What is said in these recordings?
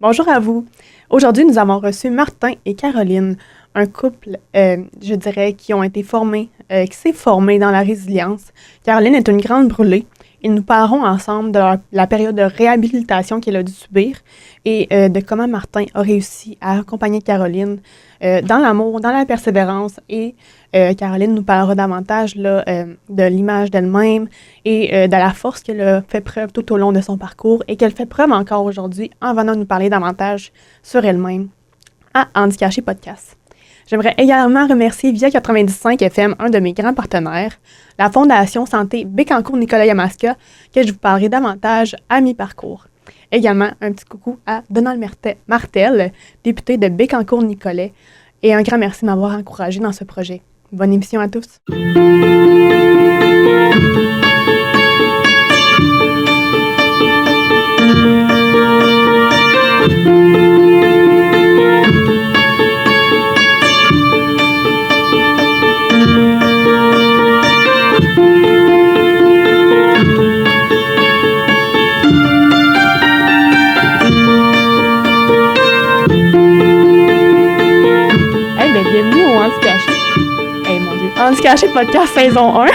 Bonjour à vous. Aujourd'hui, nous avons reçu Martin et Caroline, un couple, je dirais, qui ont été formés, qui s'est formé dans la résilience. Caroline est une grande brûlée. Ils nous parleront ensemble de la période de réhabilitation qu'elle a dû subir et de comment Martin a réussi à accompagner Caroline dans l'amour, dans la persévérance. Et Caroline nous parlera davantage là, de l'image d'elle-même et de la force qu'elle a fait preuve tout au long de son parcours et qu'elle fait preuve encore aujourd'hui en venant nous parler davantage sur elle-même à Handicaché Podcast. J'aimerais également remercier Via 95 FM, un de mes grands partenaires, la Fondation Santé Bécancour-Nicolas-Yamaska, que je vous parlerai davantage à mi-parcours. Également, un petit coucou à Donald Martel, député de Bécancour-Nicolet, et un grand merci de m'avoir encouragé dans ce projet. Bonne émission à tous! Bienvenue au Handicaché. Mon Dieu. Handicaché Podcast saison 1.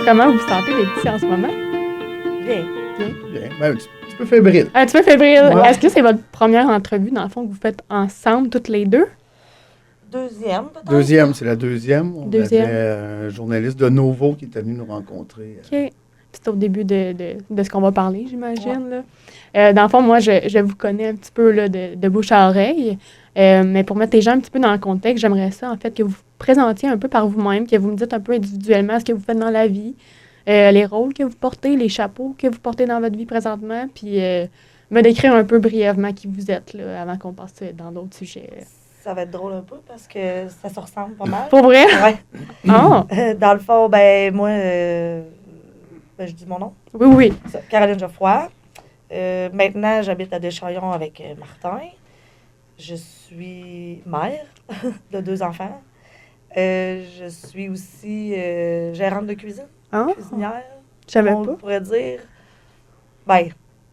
Comment vous vous sentez les petits en ce moment? Bien. Ben, un petit peu fébrile. Un petit peu fébrile. Ouais. Est-ce que c'est votre première entrevue, dans le fond, que vous faites ensemble, toutes les deux? Deuxième, peut-être? Deuxième, c'est la deuxième. On Deuxième. avait un journaliste de Novo qui était venu nous rencontrer. OK. C'est au début de ce qu'on va parler, j'imagine. Là. Dans le fond, moi, je vous connais un petit peu là, de bouche à oreille. Mais pour mettre les gens un petit peu dans le contexte, j'aimerais ça, en fait, que vous vous présentiez un peu par vous-même, que vous me dites un peu individuellement ce que vous faites dans la vie, les rôles que vous portez, les chapeaux que vous portez dans votre vie présentement, puis me décrire un peu brièvement qui vous êtes, là, avant qu'on passe dans d'autres sujets. Ça va être drôle un peu parce que ça se ressemble pas mal. Pour vrai? Ouais. Ah! Dans le fond, moi, je dis mon nom. Oui. Caroline Geoffroy. Maintenant, j'habite à Deschaillons avec Martin. Je suis mère de 2 enfants. Je suis aussi gérante de cuisine, cuisinière. Je savais On pas. pourrait dire. Ben,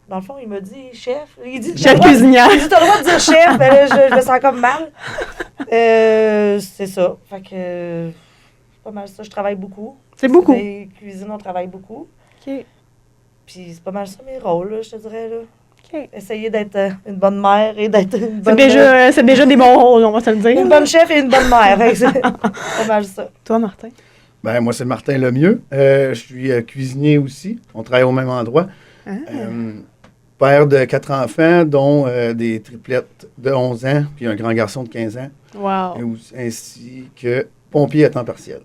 dans le fond, il m'a dit chef. Il dit Chef cuisinière. Il dit t'as le droit de dire chef, mais là, je me sens comme mal. C'est ça. Fait que c'est pas mal ça. Je travaille beaucoup. C'est beaucoup. Les cuisines, on travaille beaucoup. OK. Puis c'est pas mal ça mes rôles, là, je te dirais. Là. OK. Essayer d'être une bonne mère et d'être une bonne... C'est déjà des bons rôles, on va se le dire. Une bonne chef et une bonne mère. Fait que c'est pas mal ça. Toi, Martin? Ben, moi, c'est Martin Lemieux. Je suis cuisinier aussi. On travaille au même endroit. Ah. Père de 4 enfants, dont des triplettes de 11 ans, puis un grand garçon de 15 ans, Wow. ainsi que pompier à temps partiel.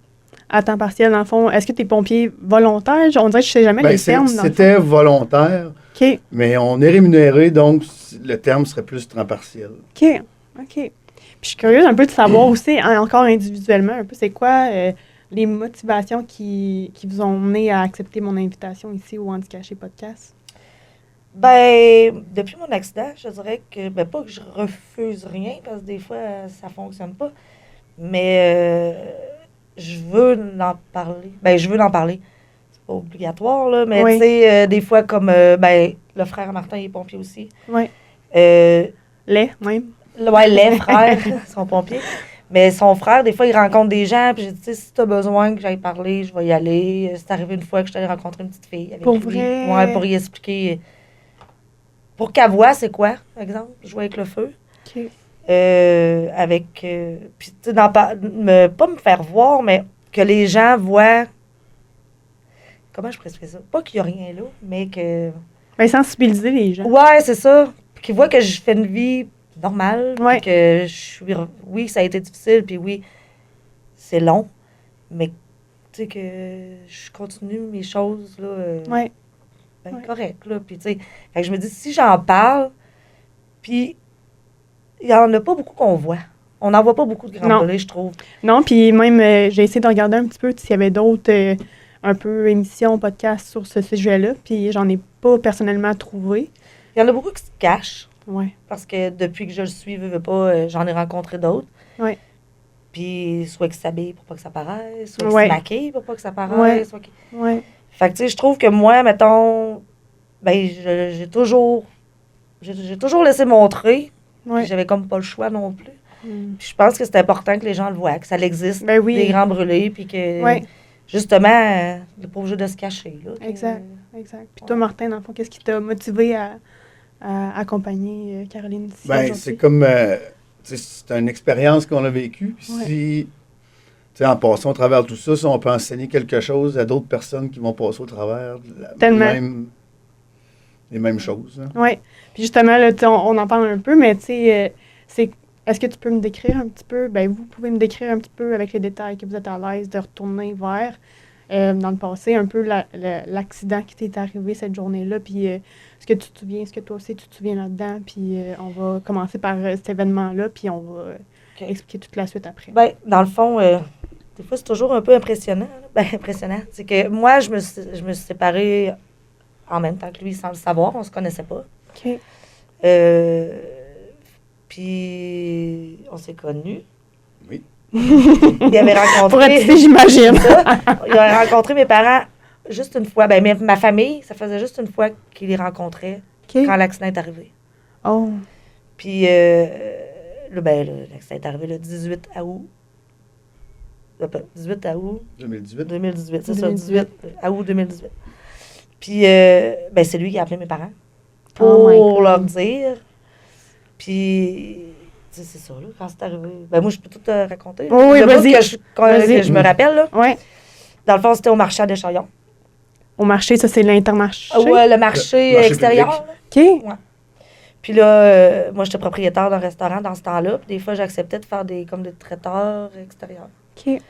À temps partiel, dans le fond, est-ce que tu es pompier volontaire? On dirait que je sais jamais les termes. Dans le C'était volontaire, fond. OK. mais on est rémunéré, donc le terme serait plus temps partiel. OK. Puis je suis curieuse un peu de savoir aussi, encore individuellement, un peu, c'est quoi les motivations qui vous ont mené à accepter mon invitation ici au Handicaché Podcast? Ben, depuis mon accident, je dirais que, ben, pas que je refuse rien, parce que des fois, ça fonctionne pas, mais je veux en parler. Ben, je veux en parler. C'est pas obligatoire, là, mais Oui. tu sais, des fois, comme, ben, le frère Martin, il est pompier aussi. Oui. Euh, Les, même. Ouais, les frères sont pompiers. Mais son frère, des fois, il rencontre des gens. Puis j'ai dit, tu sais, si tu as besoin que j'aille parler, je vais y aller. C'est arrivé une fois que je suis allée rencontrer une petite fille. Avec Pour lui. vrai? Ouais, pour y expliquer. Pour qu'elle voie, c'est quoi, par exemple, jouer avec le feu. OK. Puis, tu sais, pas me faire voir, mais que les gens voient. Comment je pourrais expliquer ça? Pas qu'il n'y a rien là, mais que. Ben, sensibiliser les gens. Ouais, c'est ça. Puis qu'ils voient que je fais une vie normale. Ouais. Puis que je suis. Oui, ça a été difficile, puis oui, c'est long. Mais, tu sais, que je continue mes choses, là. Ouais. Ben, Ouais. correct, là. Puis, tu sais, fait que je me dis, si j'en parle, puis il n'y en a pas beaucoup qu'on voit. On n'en voit pas beaucoup de grands Non. volets, je trouve. Non, puis même, j'ai essayé de regarder un petit peu s'il y avait d'autres un peu émissions, podcasts sur ce sujet-là, puis j'en ai pas personnellement trouvé. Il y en a beaucoup qui se cachent, Ouais. parce que depuis que je le suis, veux pas, j'en ai rencontré d'autres. Ouais. Puis, soit qu'ils s'habillent pour pas que ça paraisse, soit qu'ils Ouais. se maquillent pour pas que ça paraisse. Ouais. Soit qu'ils... Ouais. Fait que, tu sais, je trouve que moi, mettons, ben, j'ai toujours laissé montrer Ouais. Puis j'avais comme pas le choix non plus. Mm. Puis je pense que c'est important que les gens le voient, que ça existe, Ben oui. des grands brûlés, puis que, Ouais. justement, il n'est pas obligé de se cacher. Là, que- Exact. Puis toi, Martin, dans le fond, qu'est-ce qui t'a motivé à accompagner Caroline ici Ben, aujourd'hui? c'est comme, tu sais, c'est une expérience qu'on a vécue. Puis Ouais. si, tu sais, en passant au travers de tout ça, si on peut enseigner quelque chose à d'autres personnes qui vont passer au travers de Tellement. les mêmes choses. Hein. Oui. Puis justement, là, tu sais, on en parle un peu, mais tu sais, est-ce que tu peux me décrire un petit peu, ben vous pouvez me décrire un petit peu avec les détails que vous êtes à l'aise de retourner vers dans le passé, un peu l'accident qui t'est arrivé cette journée-là, puis ce que tu te souviens, ce que toi aussi tu te souviens là-dedans, puis on va commencer par cet événement-là, puis on va OK. expliquer toute la suite après. Ben, dans le fond, des fois, c'est toujours un peu impressionnant. Là. Ben, impressionnant. C'est que moi, je me suis séparée en même temps que lui, sans le savoir. On se connaissait pas. OK. Puis, on s'est connus. Oui. Il avait Pour rencontré... être j'imagine. ça. Il a rencontré mes parents juste une fois. Ben, ma famille, ça faisait juste une fois qu'il les rencontrait OK. quand l'accident est arrivé. Oh. Puis, l'accident est arrivé le 18 août. 18 août 2018. 2018, c'est ça, 2018. 18 août 2018. Puis, c'est lui qui a appelé mes parents Oh my pour God. leur dire. Puis, tu sais, c'est ça, là, quand c'est arrivé. Ben, moi, je peux tout te raconter. Oh oui, Le bout vas-y. Vas-y. que je me rappelle, là. Ouais. Dans le fond, c'était au marché à Deschamps. Au marché, ça, c'est l'Intermarché. Ouais, le marché Le marché extérieur. public. OK. Là. Puis là, moi, j'étais propriétaire d'un restaurant dans ce temps-là. Puis des fois, j'acceptais de faire des traiteurs extérieurs. OK.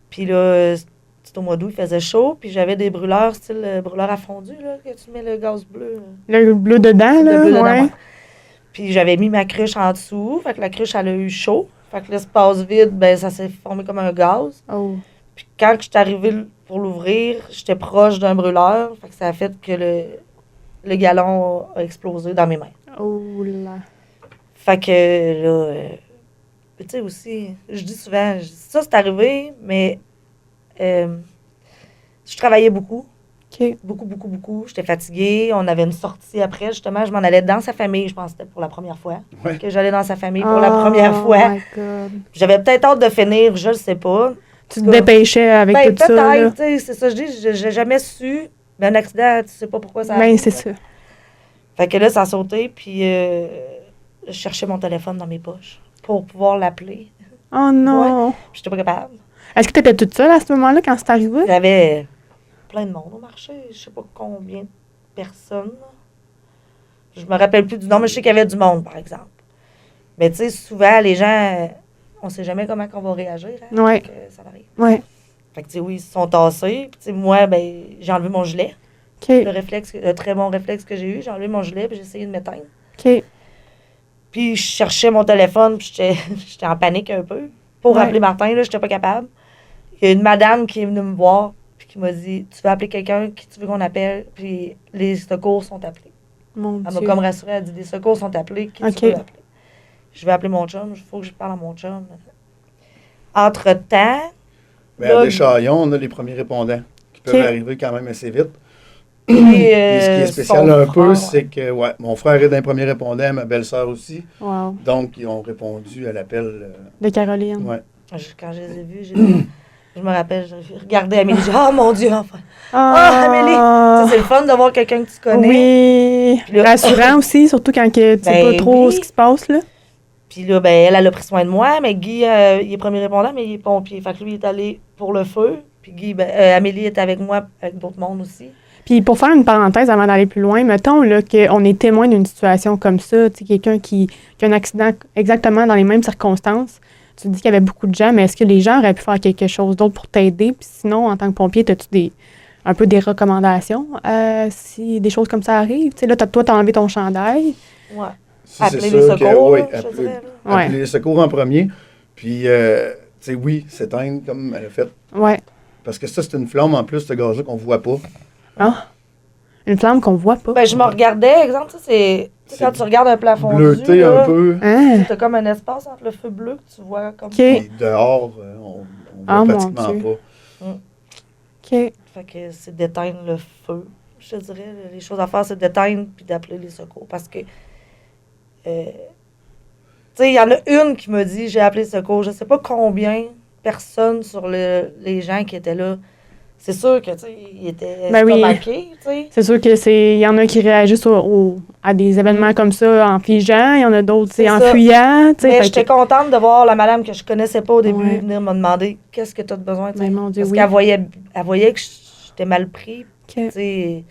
Puis là, c'était au mois d'août, il faisait chaud. Puis j'avais des brûleurs, style brûleur à fondu, là, que tu mets le gaz bleu. Le bleu dedans, là. Le bleu dedans, ouais. ouais. Puis j'avais mis ma cruche en dessous. Fait que la cruche, elle a eu chaud. Fait que l'espace vide, ben ça s'est formé comme un gaz. Oh. Puis quand je suis arrivée pour l'ouvrir, j'étais proche d'un brûleur. Fait que ça a fait que le gallon a explosé dans mes mains. Oh là. Fait que là, tu sais aussi, je dis souvent, ça c'est arrivé, mais je travaillais beaucoup. OK. Beaucoup. J'étais fatiguée. On avait une sortie après, justement. Je m'en allais dans sa famille. Je pense que c'était pour la première fois Ouais. que j'allais dans sa famille pour la première Oh fois. my God. J'avais peut-être hâte de finir, je le sais pas. Tu te dépêchais avec Ben, tout ça, là. peut-être, tu sais, c'est ça, je dis, j'ai jamais su. Mais un accident, tu sais pas pourquoi ça Ben, arrive. c'est ça. Fait que là, ça a sauté, puis je cherchais mon téléphone dans mes poches pour pouvoir l'appeler. Oh non. Puis j'étais pas capable. Est-ce que tu étais toute seule à ce moment-là quand c'est arrivé? Il y avait plein de monde au marché. Je sais pas combien de personnes. Je me rappelle plus du nom, mais je sais qu'il y avait du monde, par exemple. Mais tu sais, souvent, les gens, on sait jamais comment on va réagir. Hein, Ouais. quand ça arrive. Ouais. Fait que tu sais, oui, ils se sont tassés. Puis tu sais, moi, ben, j'ai enlevé mon gilet. OK. Le très bon réflexe que j'ai eu, j'ai enlevé mon gilet, puis j'ai essayé de m'éteindre. OK. Puis je cherchais mon téléphone, puis j'étais en panique un peu. Pour Ouais. appeler Martin, là, j'étais pas capable. Il y a une madame qui est venue me voir, puis qui m'a dit, tu veux appeler quelqu'un, qui tu veux qu'on appelle? Puis les secours sont appelés. Mon Elle m'a Dieu. comme rassurée, elle dit, les secours sont appelés, qui Ok. tu veux appeler? Je vais appeler mon chum, il faut que je parle à mon chum. Entre-temps, Mais là, à Deschaillons, on a les premiers répondants qui peuvent OK. arriver quand même assez vite. puis, Et ce qui est spécial son un peu, frère, c'est que ouais, mon frère est d'un premier répondant, ma belle-sœur aussi. Wow. Donc, ils ont répondu à l'appel. De Caroline. Ouais. Quand je les ai vus, je me rappelle, j'ai regardé Amélie, j'ai dit, oh mon Dieu, enfin. Ah, Amélie! Tu sais, c'est le fun de voir quelqu'un que tu connais. Oui. Puis là- Rassurant aussi, surtout quand que tu sais Ben pas trop oui. ce qui se passe, là. Puis là, ben, elle a pris soin de moi, mais Guy, il est premier répondant, mais il est pompier. Fait que lui, il est allé pour le feu. Puis Guy, Amélie est avec moi, avec d'autres mondes aussi. Puis pour faire une parenthèse avant d'aller plus loin, mettons là, qu'on est témoin d'une situation comme ça, tu sais, quelqu'un qui a un accident exactement dans les mêmes circonstances. Tu dis qu'il y avait beaucoup de gens, mais est-ce que les gens auraient pu faire quelque chose d'autre pour t'aider? Puis sinon, en tant que pompier, as-tu un peu des recommandations si des choses comme ça arrivent? Tu sais, là, toi, t'as enlevé ton chandail. Ouais. Ça, Appeler c'est les sûr secours, oui, là, je appeler, dirais, là. appeler les secours en premier. Puis, tu sais, oui, s'éteindre comme elle a fait. Ouais. Parce que ça, c'est une flamme en plus, ce gaz-là, qu'on voit pas. Ah! Une flamme qu'on voit pas. Ben, je me regardais, exemple, ça, c'est. Tu sais, quand tu regardes un plafond Bleuté un peu. Hein? Tu as comme un espace entre le feu bleu que tu vois comme OK. Puis dehors, on Ah, voit mon pratiquement Dieu. pas. OK. Fait que c'est d'éteindre le feu. Je te dirais, les choses à faire, c'est d'éteindre puis d'appeler les secours. Parce que sais, il y en a une qui m'a dit, j'ai appelé le secours. Je sais pas combien de personnes sur les gens qui étaient là. C'est sûr que, tu sais, ils étaient Ben oui. estomaqués, tu sais. C'est sûr il y en a qui réagissent à des événements comme ça en figeant, il y en a d'autres, C'est en ça. fuyant, tu sais. Mais fait j'étais que- contente de voir la madame que je connaissais pas au début Ouais. venir me demander qu'est-ce que tu as besoin, tu sais. Ben, mon Dieu, Parce oui. elle voyait que j'étais mal pris. Ok. Tu sais,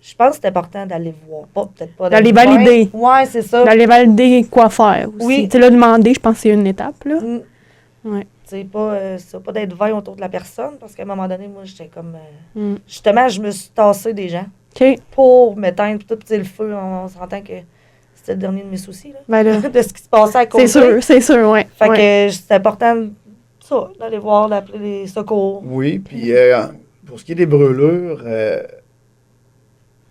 je pense que c'est important d'aller voir. Peut-être pas D'aller loin. valider. Ouais, c'est ça. D'aller valider quoi faire aussi. Oui. Tu sais, là, demander, je pense que c'est une étape, là. Mm. Ouais. C'est pas d'être vain autour de la personne, parce qu'à un moment donné, moi, j'étais comme... Mm. Justement, je me suis tassée des gens OK. pour m'éteindre, tout petit le feu. On s'entend que c'était le dernier de mes soucis, là. Ben là, De ce qui se passait à côté. c'est sûr, ouais. Fait Ouais. que c'est important, ça, d'aller voir, d'appeler les secours. Oui, puis pour ce qui est des brûlures,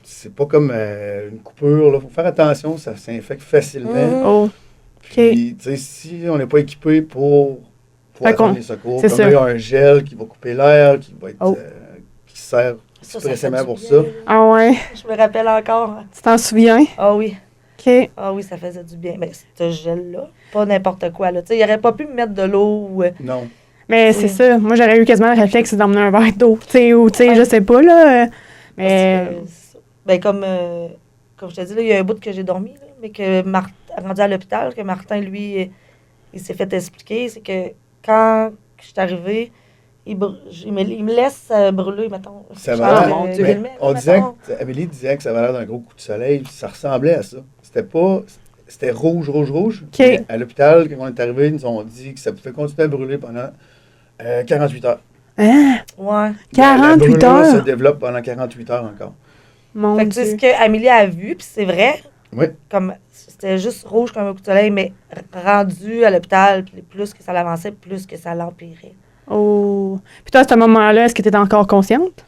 c'est pas comme une coupure. Il faut faire attention, ça s'infecte facilement. Mhm. Oh, Puis, tu sais, si on n'est pas équipé pour Fait qu'on- attendre les secours, c'est comme ça. là, il y a un gel qui va couper l'air, qui va être, Oh. qui sert Ça fait expressément du pour bien, ça. là. ah ouais. Je me rappelle encore. Tu t'en souviens? Ah oui. OK. Ah oui, ça faisait du bien. Mais ce gel-là, pas n'importe quoi, là. Tu sais, il aurait pas pu me mettre de l'eau ou... Non. Mais c'est ça. Moi, j'aurais eu quasiment le réflexe d'emmener un verre d'eau, tu sais, ou, tu sais, Ouais. je sais pas, là. Mais... Parce que, ben, comme je te dis, là, il y a un bout que j'ai dormi, là, mais que rendu à l'hôpital, que Martin, lui, il s'est fait expliquer, c'est que quand je suis arrivée, il me laisse brûler, mettons. Ça Je va parle, l'air- mon Dieu. mais guillemets, on là, disait mettons. Amélie disait que ça avait l'air d'un gros coup de soleil, puis ça ressemblait à ça. C'était rouge, rouge, rouge. OK. Mais à l'hôpital, quand on est arrivé, ils nous ont dit que ça pouvait continuer à brûler pendant 48 heures. Hein? Ouais. 48 La brûlure se heures? développe pendant 48 heures encore. Mon Fait que c'est Dieu. ce qu'Amélie a vu, puis c'est vrai. Oui. Comme c'était juste rouge comme un coup de soleil, mais rendu à l'hôpital, puis plus que ça l'avançait, plus que ça l'empirait. Oh. Puis toi, à ce moment-là, est-ce que tu étais encore consciente?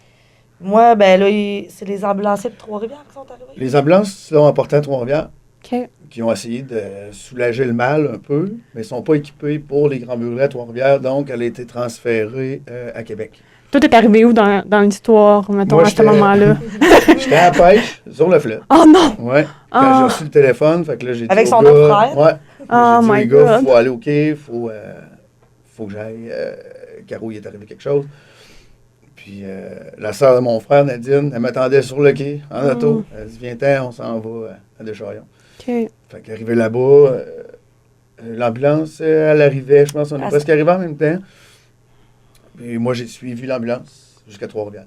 Moi, ben là, c'est les ambulanciers de Trois-Rivières qui sont arrivés. Les ambulances l'ont emporté à Trois-Rivières, OK. qui ont essayé de soulager le mal un peu, mais ils ne sont pas équipés pour les grands brûlés à Trois-Rivières, donc elle a été transférée à Québec. Toi, t'es arrivé où dans l'histoire, mettons, Moi, à ce j'étais- moment-là? J'étais à la pêche, sur le fleuve. Oh non! Ouais. Quand Ah. j'ai reçu le téléphone, fait que là, j'ai dit Avec aux son gars, autre frère? Ouais. Oh J'ai dit my aux gars, God. faut aller au quai, faut que j'aille. Caro, il est arrivé quelque chose. Puis la sœur de mon frère, Nadine, elle m'attendait sur le quai, en auto. Elle dit, viens-t'en, on s'en va à Descharions. OK. Fait qu'arrivé là-bas, l'ambulance, elle arrivait, je pense qu'on est presque arrivé en même temps. Et moi, j'ai suivi l'ambulance jusqu'à Trois-Rivières.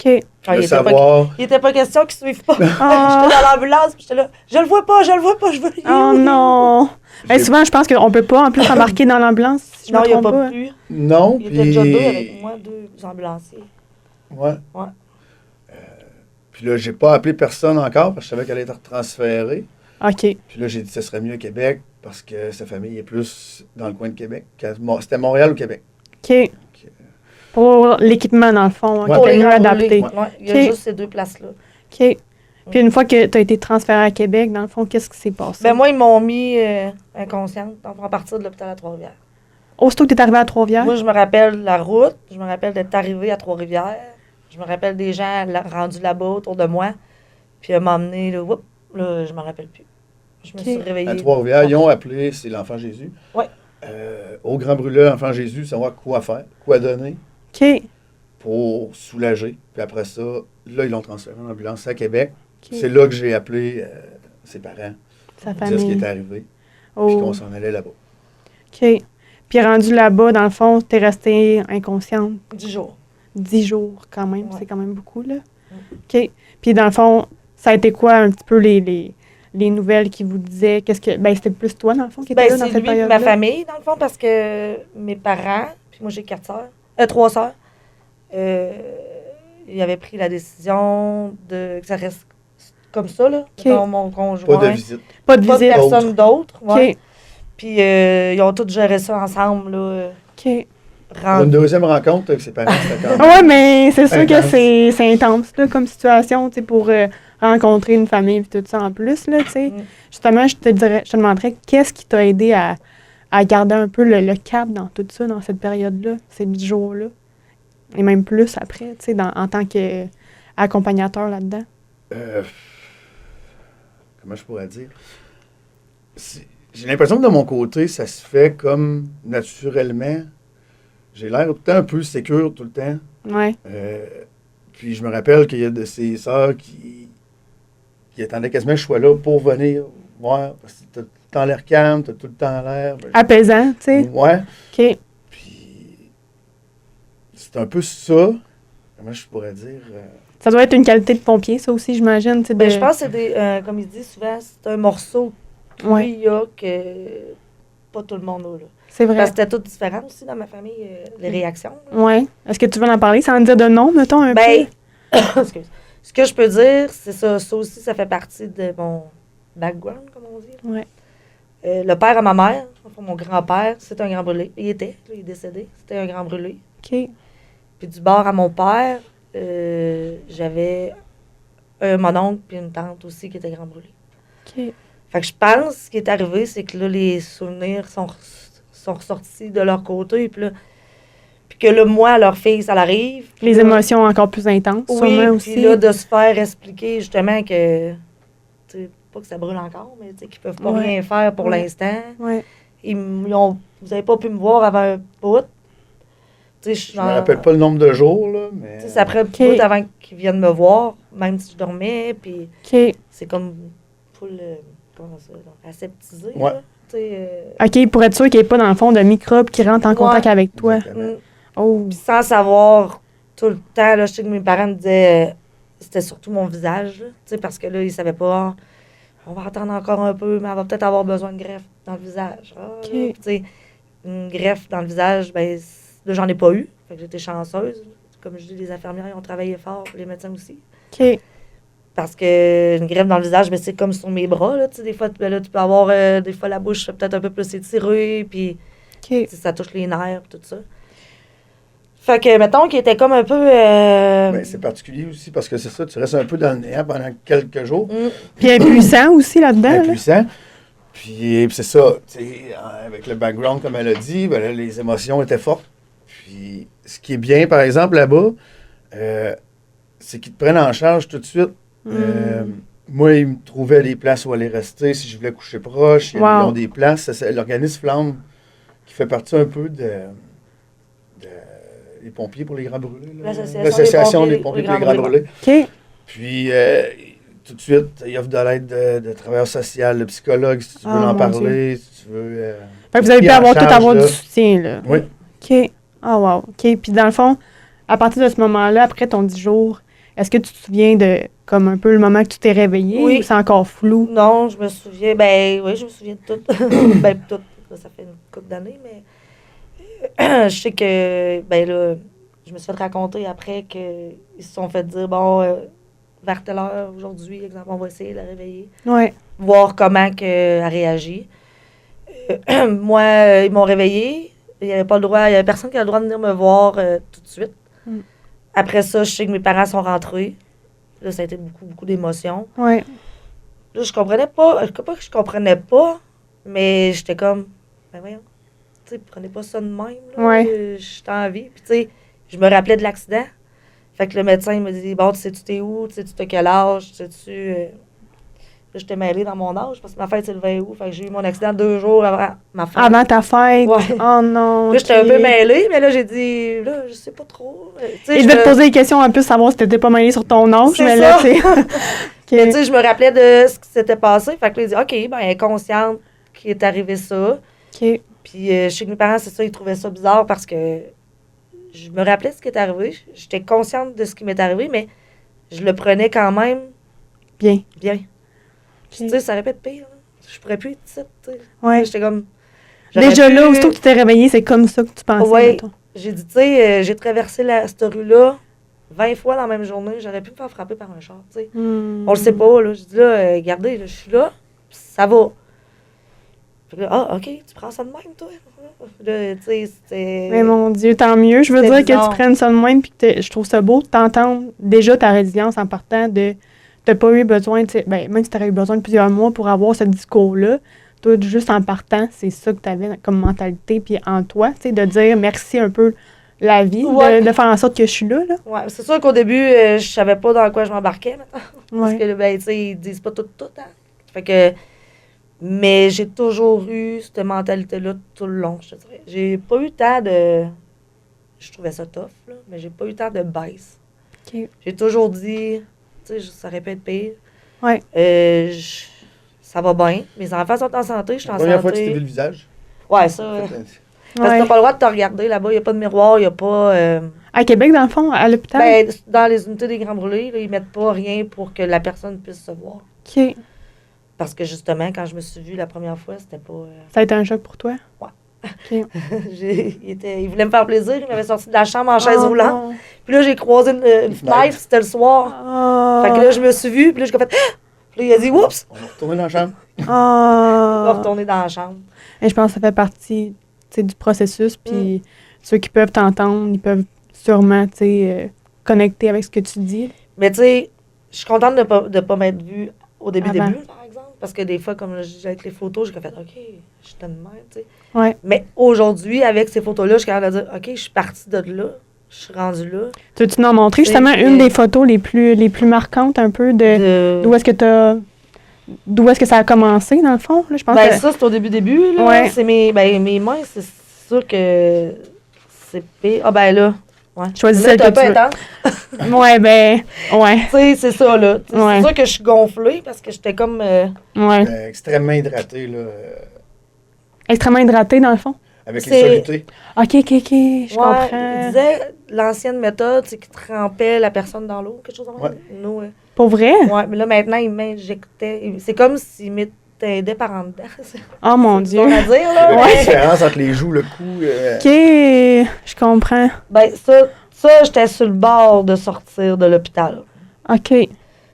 OK. Ah, Le savoir, il était pas question qu'ils suivent pas. Ah. J'étais dans l'ambulance, puis j'étais là, je le vois pas, je veux. Oh non! Ben, J'ai- souvent, je pense qu'on peut pas, en plus, embarquer dans l'ambulance, si je Non, me il n'y a trompe pas pas. pu. non, Il était déjà puis- deux avec moi, deux ambulanciers. Ouais. Ouais. Puis là, j'ai pas appelé personne encore parce que je savais qu'elle allait être transférée. OK. Puis là, j'ai dit que ce serait mieux à Québec parce que sa famille est plus dans le coin de Québec. C'était Montréal ou Québec. OK. Pour l'équipement, dans le fond, Ouais. qui était mieux les adapté. brûlés. Ouais, il y a OK. juste ces deux places-là. OK. Puis une fois que tu as été transféré à Québec, dans le fond, qu'est-ce qui s'est passé? Ben moi, ils m'ont mis inconsciente à partir de l'hôpital à Trois-Rivières. Aussitôt que tu es arrivé à Trois-Rivières? Moi, je me rappelle la route, je me rappelle d'être arrivée à Trois-Rivières, je me rappelle des gens rendus là-bas autour de moi, puis elle m'a emmené, là, whoop, là, je m'en rappelle plus. Je me OK. suis réveillée. À Trois-Rivières, ils ont appelé, c'est l'Enfant Jésus. Ouais. Au Grand Brûleur, l'Enfant Jésus, savoir quoi faire, quoi donner OK. pour soulager. Puis après ça, là, ils l'ont transféré en ambulance à Québec. OK. C'est là que j'ai appelé ses parents Sa pour dire ce qui famille. était arrivé. Puis Oh. qu'on s'en allait là-bas. OK. Puis rendu là-bas, dans le fond, tu es restée inconsciente 10 jours. 10 jours quand même. Ouais. C'est quand même beaucoup, là. OK. Puis dans le fond, ça a été quoi un petit peu les nouvelles qui vous disaient? Qu'est-ce que. Ben, c'était plus toi, dans le fond, qui était Ben, là dans c'est cette lui et période-là? ma famille, dans le fond, parce que mes parents, puis moi j'ai 4 sœurs, 3 sœurs, ils avaient pris la décision que ça reste comme ça, là. OK. Mettons, mon conjoint. Pas de visite. Pas de Pas de visite. personne d'autre. Ouais. OK. Puis ils ont tous géré ça ensemble, là. OK. Pour une deuxième rencontre avec ses parents, c'était quand même. Ouais, mais c'est sûr que Intense. c'est intense, là, comme situation, tu sais, pour rencontrer une famille et tout ça en plus, là, tu sais. Mm. Justement, je te demanderais, qu'est-ce qui t'a aidé à garder un peu le cap dans tout ça, dans cette période-là, ces 10 jours-là? Et même plus après, tu sais, en tant qu'accompagnateur là-dedans. Comment je pourrais dire? j'ai l'impression que de mon côté, ça se fait comme naturellement. J'ai l'air tout le temps un peu sécure tout le temps. Ouais. Puis je me rappelle qu'il y a de ces sœurs qui attendaient quasiment que je sois là pour venir voir. Parce que t'as tout le temps l'air calme, t'as tout le temps l'air. Apaisant, tu sais. Ouais. OK. Puis c'est un peu ça. Comment je pourrais dire? Ça doit être une qualité de pompier, ça aussi, j'imagine. Ben, je pense que c'est des. Comme il dit souvent, c'est un morceau Ouais. qu'il y a que pas tout le monde a. Là. C'est vrai. Parce que c'était tout différent aussi dans ma famille, les réactions. là. Ouais. Est-ce que tu veux en parler sans dire de nom, mettons, un Ben, peu? excuse. Ce que je peux dire, c'est ça. Ça aussi, ça fait partie de mon background, comme on dit. Ouais. Le père à ma mère, enfin, mon grand-père, c'était un grand brûlé. Il était, là, il est décédé. C'était un grand brûlé. OK. Puis du bord à mon père, j'avais mon oncle puis une tante aussi qui était grand brûlé. OK. Fait que je pense ce qui est arrivé, c'est que là, les souvenirs sont ressortis de leur côté. Puis que là, moi, leur fille, ça l'arrive. Puis Les là, émotions encore plus intenses, oui, sûrement puis aussi. là, de se faire expliquer justement que, tu sais, pas que ça brûle encore, mais tu sais, qu'ils peuvent pas Ouais. rien faire pour Ouais. l'instant. Ouais. Vous avez pas pu me voir avant un bout. Tu sais, Je me rappelle pas le nombre de jours, là, mais. Tu sais, ça prend un OK. bout avant qu'ils viennent me voir, même si je dormais, puis OK. c'est comme full, comment ça, genre, aseptisé, Ouais. là. Tu sais, OK, pour être sûr qu'il n'y ait pas, dans le fond, de microbes qui rentrent en contact Ouais. avec toi. Exactement. Oh. Puis sans savoir tout le temps, là, je sais que mes parents me disaient, c'était surtout mon visage, là, tu sais, parce que là, ils savaient pas, on va attendre encore un peu, mais elle va peut-être avoir besoin de greffe dans le visage. Ah, OK. là, tu sais, une greffe dans le visage, ben, là, j'en ai pas eu. Fait que j'étais chanceuse. Comme je dis, les infirmières, ils ont travaillé fort, puis les médecins aussi. OK. Parce que une greffe dans le visage, ben, c'est comme sur mes bras, là, tu sais, des fois, ben, là, tu peux avoir, des fois, la bouche peut-être un peu plus étirée, puis OK. tu sais, ça touche les nerfs, tout ça. Fait que, mettons qu'il était comme un peu... Ben, c'est particulier aussi parce que c'est ça, tu restes un peu dans le néant pendant quelques jours, Puis impuissant aussi là-dedans. là. impuissant. Puis c'est ça, tu sais, avec le background, comme elle a dit, ben là, les émotions étaient fortes. Puis ce qui est bien, par exemple, là-bas, c'est qu'ils te prennent en charge tout de suite. Moi, ils me trouvaient des places où aller rester si je voulais coucher proche. Ils Wow. ont des places. C'est l'organisme Flamme qui fait partie un peu des pompiers pour les grands brûlés. là. L'association des des pompiers pompiers pour les grands brûlés. OK. Puis, tout de suite, ils offrent de l'aide de travailleur social, de psychologue, si tu veux Ah, en mon parler, si tu veux... Fait que vous avez pu pris en avoir tout charge, avoir là. du soutien, là. Oui. OK. Ah, wow. OK. Puis dans le fond, à partir de ce moment-là, après ton 10 jours, est-ce que tu te souviens de, comme un peu le moment que tu t'es réveillé Oui. ou c'est encore flou? Non, je me souviens. Ben oui, je me souviens de tout. Ben, tout. Ça fait une couple d'années, mais je sais que, ben là, je me suis fait raconter après qu'ils se sont fait dire, bon, vers telle heure aujourd'hui, exemple, on va essayer de la réveiller, Ouais. voir comment elle réagit. Moi, ils m'ont réveillée. Il n'y avait pas le droit, il y avait personne qui avait le droit de venir me voir tout de suite. Mm. Après ça, je sais que mes parents sont rentrés. Là, ça a été beaucoup, beaucoup d'émotions. Ouais. Là, je comprenais pas. Pas que je comprenais pas, mais j'étais comme, ben voyons. Tu sais, prenez pas ça de même. Là. Ouais. J'étais en vie. Puis, tu sais, je me rappelais de l'accident. Fait que le médecin il me dit, bon, tu sais-tu t'es où? Tu sais-tu t'as quel âge? Tu sais-tu. Là, j'étais mêlée dans mon âge parce que ma fête, c'est le 20 août. Fait que j'ai eu mon accident 2 jours avant ma fête. Avant ta fête? Ouais. Oh non. Là, j'étais un OK. peu mêlée, mais là, j'ai dit, là, je sais pas trop. Tu sais, Et je vais te poser des questions un peu, savoir si t'étais pas mêlée sur ton âge, C'est mais là, ça. tu sais. Mais OK. tu sais, je me rappelais de ce qui s'était passé. Fait que là, il dit, OK, ben, elle est consciente qu'il est arrivé ça. OK. Puis, je sais que mes parents, c'est ça, ils trouvaient ça bizarre parce que je me rappelais ce qui est arrivé. J'étais consciente de ce qui m'est arrivé, mais je le prenais quand même Bien. bien. Puis, tu sais, ça aurait pu être pire. Là. Je pourrais plus être ici, tu sais. Ouais. J'étais comme. j'aurais Déjà pu- là, aussitôt que tu t'es réveillé, c'est comme ça que tu pensais, Ouais. mettons. J'ai dit, tu sais, j'ai traversé cette rue-là 20 fois dans la même journée. J'aurais pu me faire frapper par un char, tu sais. On le sait pas, là. Je dis, là, regardez, là, je suis là, puis ça va. Fait que là, ah, OK, tu prends ça de même, toi? Là, tu sais, c'était... Mais mon Dieu, tant mieux. Je veux C'était dire que bizarre. tu prennes ça de même, puis que je trouve ça beau de t'entendre déjà ta résilience en partant de. T'as pas eu besoin, tu sais, ben, même si t'aurais eu besoin de plusieurs mois pour avoir ce discours-là, toi, juste en partant, c'est ça que t'avais comme mentalité, puis en toi, tu sais, de dire merci un peu la vie, Ouais. de faire en sorte que je suis là, là. Ouais, c'est sûr qu'au début, je savais pas dans quoi je m'embarquais, maintenant. Parce Ouais. que, ben, tu sais, ils disent pas tout, hein. Fait que Mais j'ai toujours eu cette mentalité-là tout le long, je te dirais. J'ai pas eu tant de... Je trouvais ça tough, là, mais j'ai pas eu tant de baisse. OK. J'ai toujours dit, tu sais, ça aurait pu être pire. Ouais. Ça va bien. Mes enfants sont en santé, je suis La en première fois que tu t'es vu santé. le visage. Ouais, ça. Parce que Ouais. t'as pas le droit de te regarder là-bas, il n'y a pas de miroir, il n'y a pas. À Québec, dans le fond, à l'hôpital? Ben, dans les unités des Grands Brûlés, là, ils mettent pas rien pour que la personne puisse se voir. OK. Parce que justement, quand je me suis vue la première fois, c'était pas. Ça a été un choc pour toi? Ouais. OK. il voulait me faire plaisir, il m'avait sorti de la chambre en chaise Oh, roulante. non. Puis là, j'ai croisé une fenêtre, c'était le soir. Ah. Fait que là, je me suis vue, puis là, j'ai fait. Puis là, il a dit, oups! On est retourné dans la chambre. On va Ah. retourner dans la chambre. Et je pense que ça fait partie, tu sais, du processus. Puis ceux qui peuvent t'entendre, ils peuvent sûrement, tu sais, connecter avec ce que tu dis. Mais tu sais, je suis contente de pas m'être vue au début, Avant. par exemple. Parce que des fois, comme je dis avec les photos, j'ai fait, OK, je suis de même, tu sais. Ouais. Mais aujourd'hui, avec ces photos-là, je suis capable de dire, OK, je suis partie de là, je suis rendue là. Tu veux-tu nous en montrer justement C'est- une des photos les plus marquantes un peu de d'où est-ce que ça a commencé, dans le fond? Là, je pense Ben, que... ça, c'est au début, là. Ouais. C'est mes mains, c'est sûr que c'est pire. Ah, ben là. Ouais. Choisis Là, celle t'es un que peu tu veux. intense. Ouais, ben, ouais, Tu sais, c'est ça, là. Tu sais, Ouais. C'est sûr que je suis gonflée parce que j'étais comme. ouais. Extrêmement hydraté, là, Extrêmement hydraté, dans le fond. avec les C'est- solutés. OK, je Il comprends. disait l'ancienne méthode, c'est qu'il trempait la personne dans l'eau, quelque chose comme ça. Ouais. Nous, Pour vrai? ouais, mais là, maintenant, il m'injectait. C'est comme s'il m'éteindait par en dedans. C'est Oh mon Dieu. dur à dire, là. La mais- différence entre les joues, le cou. OK, je comprends. Ben, ça j'étais sur le bord de sortir de l'hôpital. OK.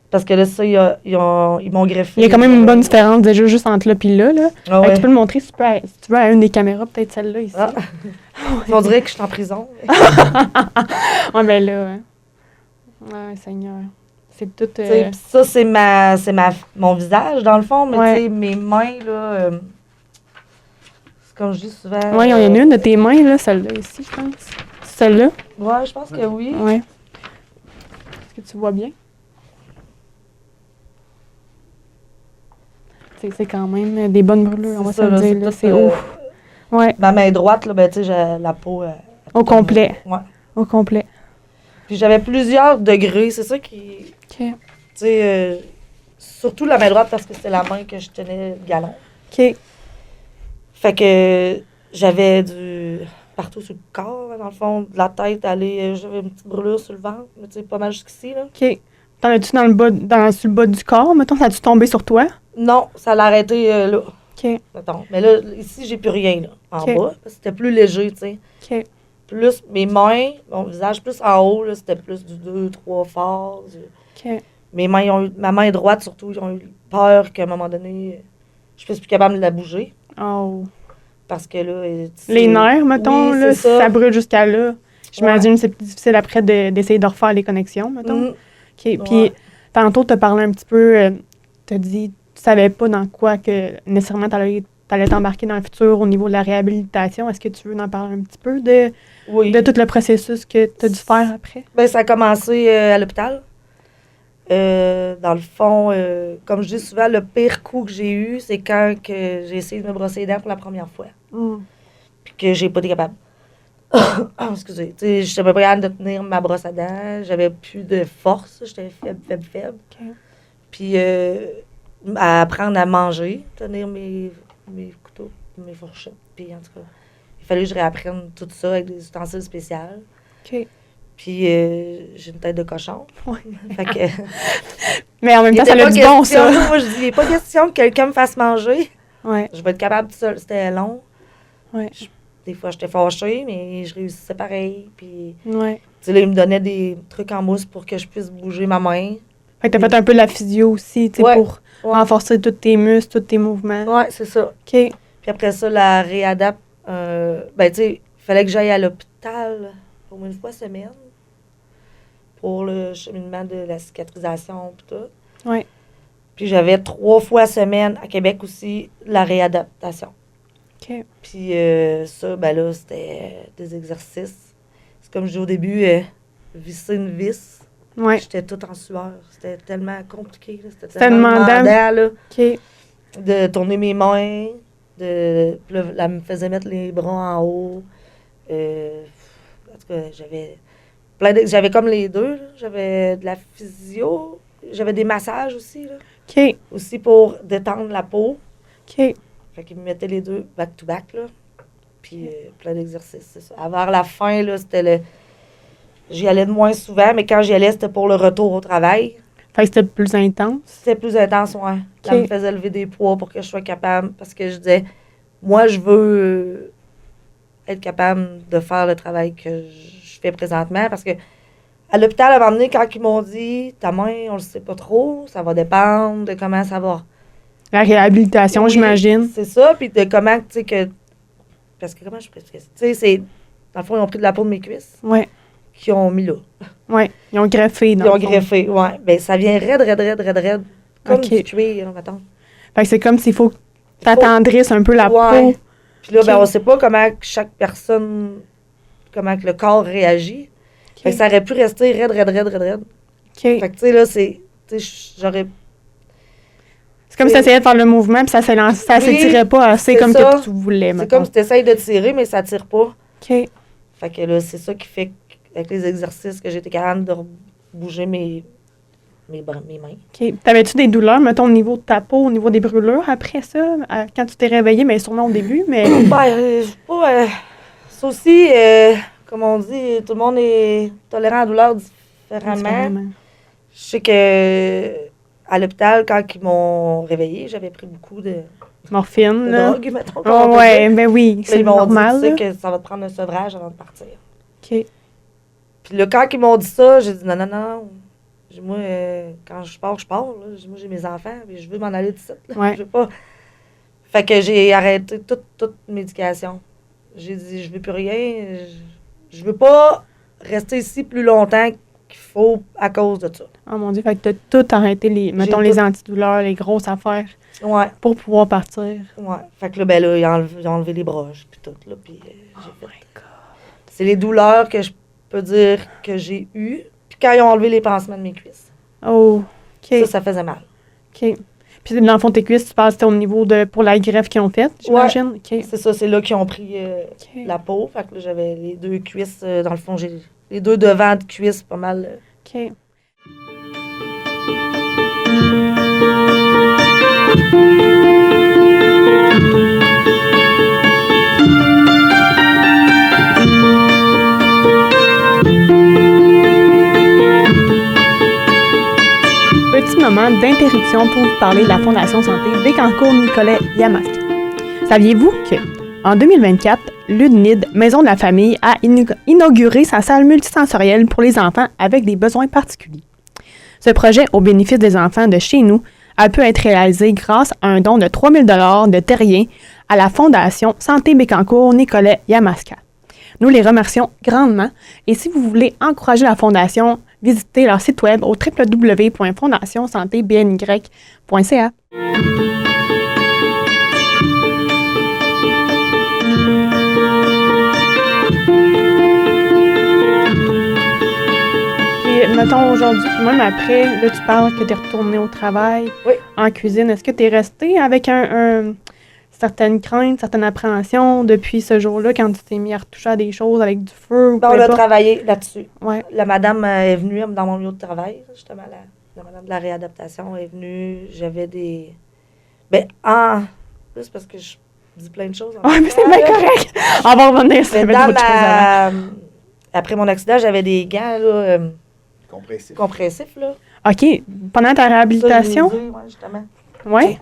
Parce que là, ça, ils m'ont greffé. Il y a quand même une bonne différence déjà juste entre là et là. Ah Hey, ouais. tu peux le montrer si tu veux à une des caméras, peut-être celle-là ici. Ah. On dirait que je suis en prison. Ouais, ben là. Hein. Ouais, Seigneur. C'est tout. Tu sais, pis ça, c'est mon visage, dans le fond, mais Ouais. tu sais, mes mains, là, c'est comme je dis souvent. Ouais, il y en a une de tes mains, là, celle-là ici, je pense. Celle-là? Ouais, je pense que oui. Ouais. Est-ce que tu vois bien? C'est quand même des bonnes brûlures, on va se le dire. Là, c'est ouf. Ouais, Ma main droite, là, ben, tu sais, j'ai la peau. au complet. Ouais. Au complet. Puis j'avais plusieurs degrés, c'est ça qui. OK. Tu sais, surtout la main droite parce que c'était la main que je tenais le galon. OK. Fait que j'avais du. Partout sur le corps, dans le fond, de la tête, j'avais une petite brûlure sur le ventre, mais tu sais, pas mal jusqu'ici, là. OK. T'en as-tu sur le bas du corps, mettons? Ça a-tu tombé sur toi? Non, ça l'a arrêté là. OK. Mettons. Mais là, ici, j'ai plus rien, là, en OK. bas. Parce que c'était plus léger, tu sais. OK. Plus mes mains, mon visage, plus en haut, là, c'était plus du 2-3 phases. OK. Mes mains, ma main droite, surtout, ils ont eu peur qu'à un moment donné, je puisse plus capable de la bouger. Oh. Parce que là. tu sais- Les nerfs, mettons, Oui, là, c'est si ça brûle jusqu'à là. J'imagine Ouais. que c'est plus difficile après d'essayer de refaire les connexions, mettons. Mm. OK. Puis, tantôt, tu as parlé un petit peu, tu as dit, tu savais pas dans quoi que nécessairement tu allais t'embarquer dans le futur au niveau de la réhabilitation. Est-ce que tu veux en parler un petit peu de Oui. tout le processus que tu as dû faire après? Ben, ça a commencé à l'hôpital. Dans le fond, comme je dis souvent, le pire coup que j'ai eu, c'est quand que j'ai essayé de me brosser les dents pour la première fois. Puis que j'ai pas été capable. Excusez. Tu sais, j'étais pas capable de tenir ma brosse à dents. J'avais plus de force. J'étais faible. OK. Puis à apprendre à manger, tenir mes couteaux, mes fourchettes. Puis en tout cas, il fallait que je réapprenne tout ça avec des ustensiles spéciaux. OK. Puis j'ai une tête de cochon. Ouais. Fait que, Mais en même il temps, ça était a pas du bon, question- ça. Moi, je dis, il n'est pas question que quelqu'un me fasse manger. Ouais. Je vais être capable tout seul. C'était long. Ouais. Des fois, j'étais fâchée, mais je réussissais pareil. Puis, Ouais. tu sais, là, il me donnait des trucs en mousse pour que je puisse bouger ma main. Fait que t'as fait un peu de la physio aussi, tu sais, Ouais. pour Ouais. renforcer tous tes muscles, tous tes mouvements. Ouais, c'est ça. OK. Puis après ça, la réadapte. Ben, tu sais, il fallait que j'aille à l'hôpital au moins une fois semaine pour le cheminement de la cicatrisation et tout. Ouais. Puis j'avais 3 fois semaine à Québec aussi la réadaptation. OK. Puis ça, ben là, c'était des exercices. C'est comme je dis au début, visser une vis. Ouais. J'étais toute en sueur. C'était tellement compliqué. Là. C'était C'était tellement demandant. demandant, là. OK. de tourner mes mains, puis là, elle me faisait mettre les bras en haut. En tout cas, j'avais comme les deux, là. J'avais de la physio, j'avais des massages aussi, là. OK. Aussi pour détendre la peau. OK. Fait qu'ils me mettaient les deux back-to-back, là. Puis plein d'exercices, c'est ça. Vers la fin, là, j'y allais de moins souvent, mais quand j'y allais, c'était pour le retour au travail. Fait que c'était plus intense. C'était plus intense, ouais. OK. Elle me faisait lever des poids pour que je sois capable, parce que je disais, moi, je veux être capable de faire le travail que je fais présentement, parce que à l'hôpital, à un moment donné, quand ils m'ont dit, ta main, on le sait pas trop, ça va dépendre de comment ça va. La réhabilitation, Oui, j'imagine. C'est ça, puis de comment, tu sais, que... Parce que comment je précise? Tu sais, c'est... Dans le fond, ils ont pris de la peau de mes cuisses, Ouais. qu'ils ont mis là. Ouais. Ils ont greffé. Ils ont greffé, ouais. Ben, ça vient raide, comme OK. du cuir, mettons. Fait que c'est comme s'il faut que t'attendrisses un peu la Ouais. peau. Puis là, ben, OK. on sait pas comment que chaque personne, comment que le corps réagit. Fait que ça aurait pu rester raide. OK. Fait que, tu sais, là, c'est... Tu sais, j'aurais... C'est comme si t'essayais de faire le mouvement, puis ça Oui, s'étirait pas assez c'est comme ça. que tu voulais, C'est mettons. comme si tu essayes de tirer, mais ça tire pas. OK. Fait que là, c'est ça qui fait qu'avec les exercices que j'étais capable de bouger mes mains. OK. T'avais-tu des douleurs, mettons, au niveau de ta peau, au niveau des brûlures après ça, quand tu t'es réveillée, mais sûrement au début, mais... Ça aussi, comme on dit, tout le monde est tolérant à la douleur différemment. Je sais que à l'hôpital, quand ils m'ont réveillée, j'avais pris beaucoup de Morphine, là. drogue, mettons. comme Oh, on peut ouais, dire. ben oui, Là, c'est ils m'ont normal. dit, tu sais, là. que ça va te prendre un sevrage avant de partir. OK. Puis là, quand ils m'ont dit ça, j'ai dit non. J'ai dit, moi, quand je pars, là. J'ai dit, moi, j'ai mes enfants, puis je veux m'en aller de site. Ouais. Je veux pas. Fait que j'ai arrêté toute médication. J'ai dit, je veux plus rien. Je veux pas rester ici plus longtemps qu'il faut à cause de ça. Oh mon Dieu, fait que t'as tout arrêté, mettons, les tout- antidouleurs, les grosses affaires, Ouais, pour pouvoir partir. ouais. Fait que là, ben là, ils ont enlevé les broches, puis tout, là, puis Oh j'ai fait... my God. C'est les douleurs que je peux dire que j'ai eues. Puis quand ils ont enlevé les pansements de mes cuisses, Oh, OK. ça faisait mal. OK. Puis dans le fond, tes cuisses, tu penses que c'était au niveau pour la greffe qu'ils ont faite, j'imagine? OK. C'est ça, c'est là qu'ils ont pris OK. la peau. Fait que là, j'avais les deux cuisses, dans le fond, j'ai les deux devants de cuisses pas mal. OK. Petit moment d'interruption pour vous parler de la Fondation Santé Bécancour-Nicolet-Yamaska. Saviez-vous que, en 2024, l'UNID, Maison de la famille, a inauguré sa salle multisensorielle pour les enfants avec des besoins particuliers? Ce projet, au bénéfice des enfants de chez nous, a pu être réalisé grâce à un don de 3 000 $ de terrien à la Fondation Santé Bécancour-Nicolet-Yamaska. Nous les remercions grandement et si vous voulez encourager la Fondation, visitez leur site web au www.fondationsantébny.ca. Puis, mettons aujourd'hui, puis même après, là tu parles que tu es retourné au travail, Oui. en cuisine. Est-ce que tu es resté avec certaines craintes, certaines appréhensions depuis ce jour-là quand tu t'es mis à retoucher à des choses avec du feu ou Ben, peu on a importe? travaillé là-dessus. Ouais. La madame est venue dans mon lieu de travail, justement, la madame de la réadaptation est venue. J'avais des... Ben, c'est parce que je dis plein de choses. en Ouais, même mais c'est temps, bien là. correct. On va revenir sur Mais d'autres dans choses avant. Après mon accident, j'avais des gants là, Compressif. compressifs. Là. OK. Pendant ta Ça, réhabilitation? je l'ai dit, ouais, justement. Oui.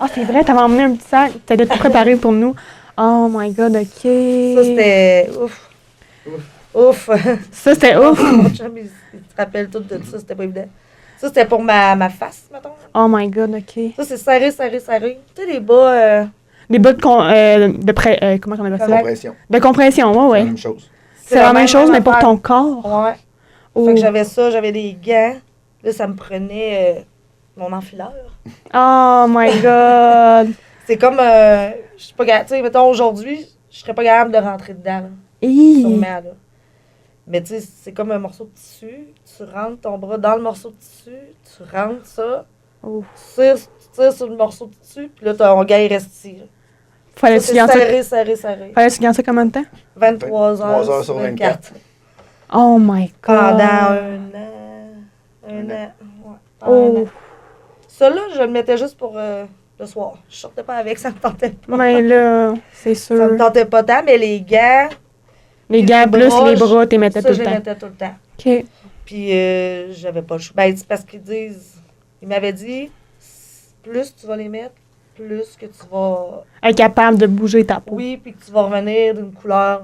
Ah, c'est vrai, t'avais emmené un petit sac. T'avais tout préparé pour nous. Oh my God, OK. Ça, c'était... Ouf. Ouf. Ça, c'était ouf. Mon chum, il se rappelle tout de ça, c'était pas évident. Ça, c'était pour ma face, mettons. Oh my God, OK. Ça, c'est serré. Tu sais, les bas... Des bas comment on appelle ça? Compression. De compression, C'est ouais. la même chose. C'est la même chose, mais pour affaire. ton corps. Ouais. Oh. Fait que j'avais ça, j'avais des gants. Là, ça me prenait mon enfileur. Oh my God. C'est comme... je suis pas capable... Tu sais, mettons, aujourd'hui, je serais pas capable de rentrer dedans, là, Hi. sûrement, là. Mais tu sais, c'est comme un morceau de tissu. Tu rentres ton bras dans le morceau de tissu, tu rentres ça. Oh. Tu tires sur le morceau de dessus, puis là, ton gars, il reste ici. Là. Fallait Ça, tu c'est garder serré. Fallait tu garder ça combien de temps? 23 3 heures sur 24. Oh my God! Pendant un an. Un an. Ouais, pendant un Oh! an. Ça, là, je le mettais juste pour le soir. Je sortais pas avec, ça me tentait pas. Mais là, c'est Ça me sûr. tentait pas tant, mais les gants, Les puis gants les plus bras, les bras, t'es mettais ça, tout je le les temps. mettais tout le temps. OK. Puis, j'avais pas le choix. Ben, c'est parce qu'ils disent, ils m'avaient dit, plus tu vas les mettre, plus que tu vas, Incapable de bouger ta peau. oui, puis que tu vas revenir d'une couleur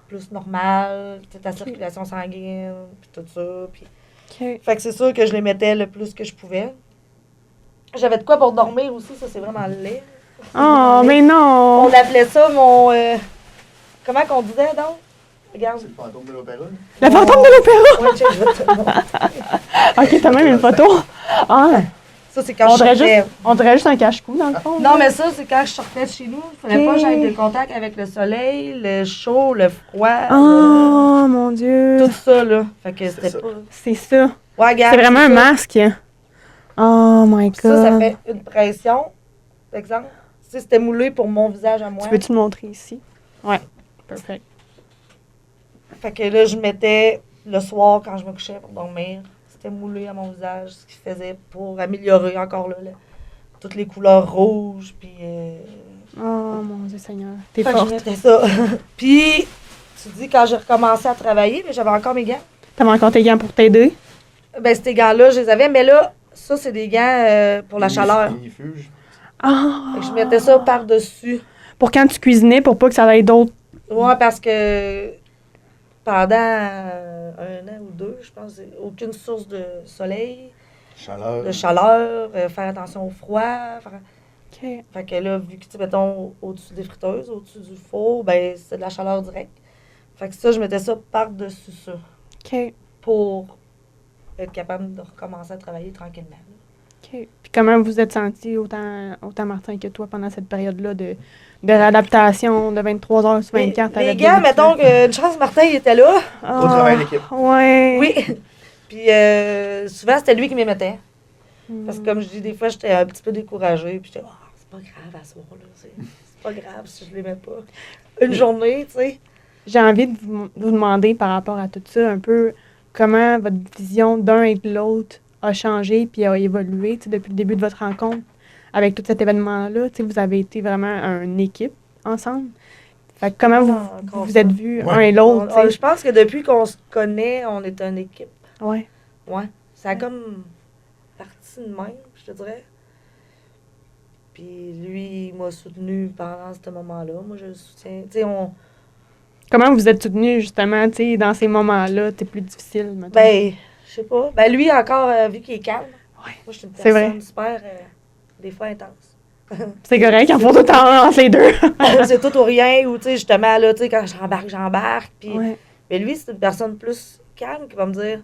plus normale, tu sais, ta circulation sanguine, puis tout ça. Puis... OK. Fait que c'est sûr que je les mettais le plus que je pouvais. J'avais de quoi pour dormir aussi, ça, c'est vraiment laid. C'est Oh, vraiment laid. mais non! On appelait ça mon... comment qu'on disait, donc? Regarde. C'est le fantôme de l'opéra. Le fantôme de l'opéra! Ouais, check, je vais te le montrer. OK, t'as même une photo. Ah! Ça, c'est quand On je dirait, sortais. juste un cache-cou, dans le fond. Non, mais ça, c'est quand je sortais de chez nous. Il fallait Ok. pas que j'aille de contact avec le soleil, le chaud, le froid, Oh, mon Dieu! tout ça, là. Fait que c'était ça. pas... C'est ça. Ouais, regarde, C'est vraiment un ça. masque. Oh my God. Ça fait une pression, par exemple. Si c'était moulé pour mon visage à moi. Tu peux-tu le montrer ici? Ouais. Perfect. Fait que là, je mettais le soir quand je me couchais pour dormir. C'était moulé à mon visage, ce qui faisait pour améliorer encore là, toutes les couleurs rouges. Puis. Oh mon Dieu Seigneur. T'es Fait que forte. je mettais ça. Puis, tu dis, quand j'ai recommencé à travailler, mais j'avais encore mes gants. T'avais encore tes gants pour t'aider? Ben, ces gants-là, je les avais, mais là, ça, c'est des gants pour la chaleur. Il fuge. Ah! Fait que je mettais ça par-dessus. Pour quand tu cuisinais, pour pas que ça aille d'autres. Ouais, parce que pendant un an ou deux, je pense, aucune source de soleil, Chaleur. de chaleur, faire attention au froid. OK. Fait que là, vu que, tu sais, mettons, au-dessus des friteuses, au-dessus du four, ben, c'est de la chaleur directe. Fait que ça, je mettais ça par-dessus ça OK. pour être capable de recommencer à travailler tranquillement. là. OK. Puis comment vous êtes senti, autant Martin que toi, pendant cette période-là de réadaptation de 23 heures sur 24? Les gars, mettons qu'une chance, Martin, il était là. Gros travail d'équipe. Ouais. Oui. Puis souvent, c'était lui qui me mettait. Parce que, Mm. comme je dis, des fois, j'étais un petit peu découragée. Puis j'étais, oh, c'est pas grave à soir, là. C'est pas grave si je les mets pas. Une journée, tu sais. J'ai envie de vous demander par rapport à tout ça, un peu comment votre vision d'un et de l'autre a changé puis a évolué, tu sais, depuis le début de votre rencontre avec tout cet événement-là. Tu sais, vous avez été vraiment une équipe ensemble. Fait que comment vous Encore vous ça. êtes vus Ouais. un et l'autre, tu Je sais? pense que depuis qu'on se connaît, on est une équipe. Ouais. Ouais. Ça a comme parti de même, je te dirais. Puis lui, il m'a soutenu pendant ce moment-là. Moi, je le soutiens. Tu sais, Comment vous êtes soutenus, justement, tu sais, dans ces moments-là, c'est plus difficile, mettons? ben, je sais pas. Ben, lui, encore, vu qu'il est calme. Ouais. Moi, je suis une C'est vrai. personne super, des fois intense. C'est correct, il faut tout le temps entre les deux. C'est tout ou rien, ou tu sais, justement, là, tu sais, quand j'embarque. Puis, Ouais. mais lui, c'est une personne plus calme qui va me dire,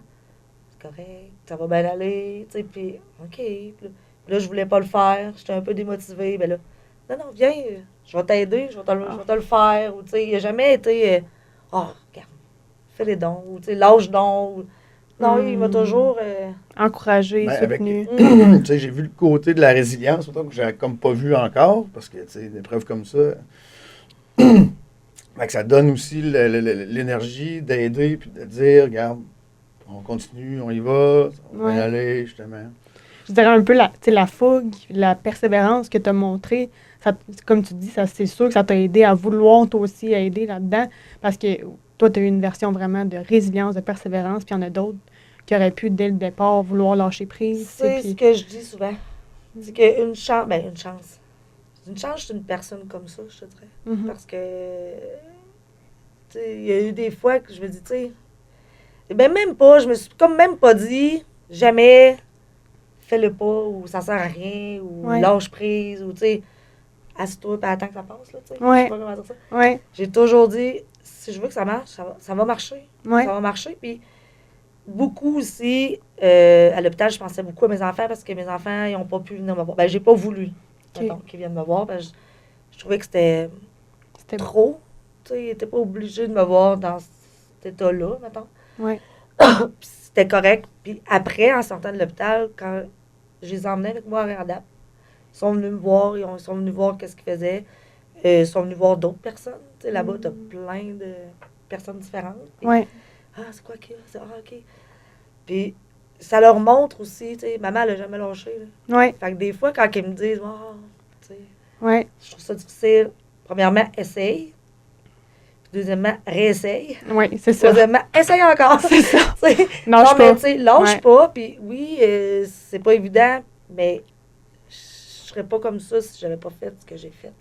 c'est correct, ça va bien aller, tu sais, puis, OK. Puis là, je voulais pas le faire, j'étais un peu démotivée. Ben là, non, viens, je vais t'aider, je vais te le faire. Ou, tu sais, il n'a jamais été, oh, regarde, fais les dons, ou, tu sais, lâche donc. Ou... Non, il m'a toujours. Encouragé, Ben, avec- soutenu. Tu sais, j'ai vu le côté de la résilience, autant que j'ai comme pas vu encore, parce que, tu sais, des preuves comme ça, fait que ça donne aussi l'énergie d'aider, puis de dire, regarde, on continue, on y va, on va Ouais. y aller, justement. Je dirais un peu tu sais, la fougue, la persévérance que tu as montrée. Ça, comme tu dis, ça, c'est sûr que ça t'a aidé à vouloir toi aussi aider là-dedans. Parce que toi, tu as eu une version vraiment de résilience, de persévérance, puis il y en a d'autres qui auraient pu, dès le départ, vouloir lâcher prise. tu sais, C'est ce puis- que je dis souvent. C'est qu'une chance, ben une chance. Une chance, c'est une personne comme ça, je te dirais. Mhm. Parce que, tu sais, il y a eu des fois que je me dis, tu sais, ben même pas, je me suis comme même pas dit, jamais, fais-le pas, ou ça sert à rien, ou Ouais. lâche prise, ou tu sais, assis-toi et attends que ça passe, là, tu sais. Ouais. Je sais pas comment dire ça. Ouais, J'ai toujours dit, si je veux que ça marche, ça va marcher. ouais. Ça va marcher, puis beaucoup aussi, à l'hôpital, je pensais beaucoup à mes enfants parce que mes enfants, ils n'ont pas pu venir me voir. Ben, j'ai pas voulu, mettons, qu'ils viennent me voir. Ben, je trouvais que c'était C'était trop. Tu sais, ils n'étaient pas obligés de me voir dans cet état-là, mettons. Ouais. Puis c'était correct. Puis après, en sortant de l'hôpital, quand je les emmenais avec moi à Réadap. Ils sont venus me voir, ils sont venus voir qu'est-ce qu'ils faisaient. Ils sont venus voir d'autres personnes. Tu sais, là-bas, tu as plein de personnes différentes. Puis, Ouais. ah, c'est quoi qu'il y a? Ah, OK. Puis, ça leur montre aussi, tu sais, maman, elle n'a jamais lâché. Là. Ouais. Fait que des fois, quand ils me disent, oh, tu sais, Ouais. je trouve ça difficile. Premièrement, essaye. Puis deuxièmement, réessaye. Ouais, c'est ça. Troisièmement, essaye encore. C'est ça. Tu sais, Lâche non, mais pas. tu sais, lâche Ouais. pas. Puis oui, c'est pas évident, mais je serais pas comme ça si j'avais pas fait ce que j'ai fait.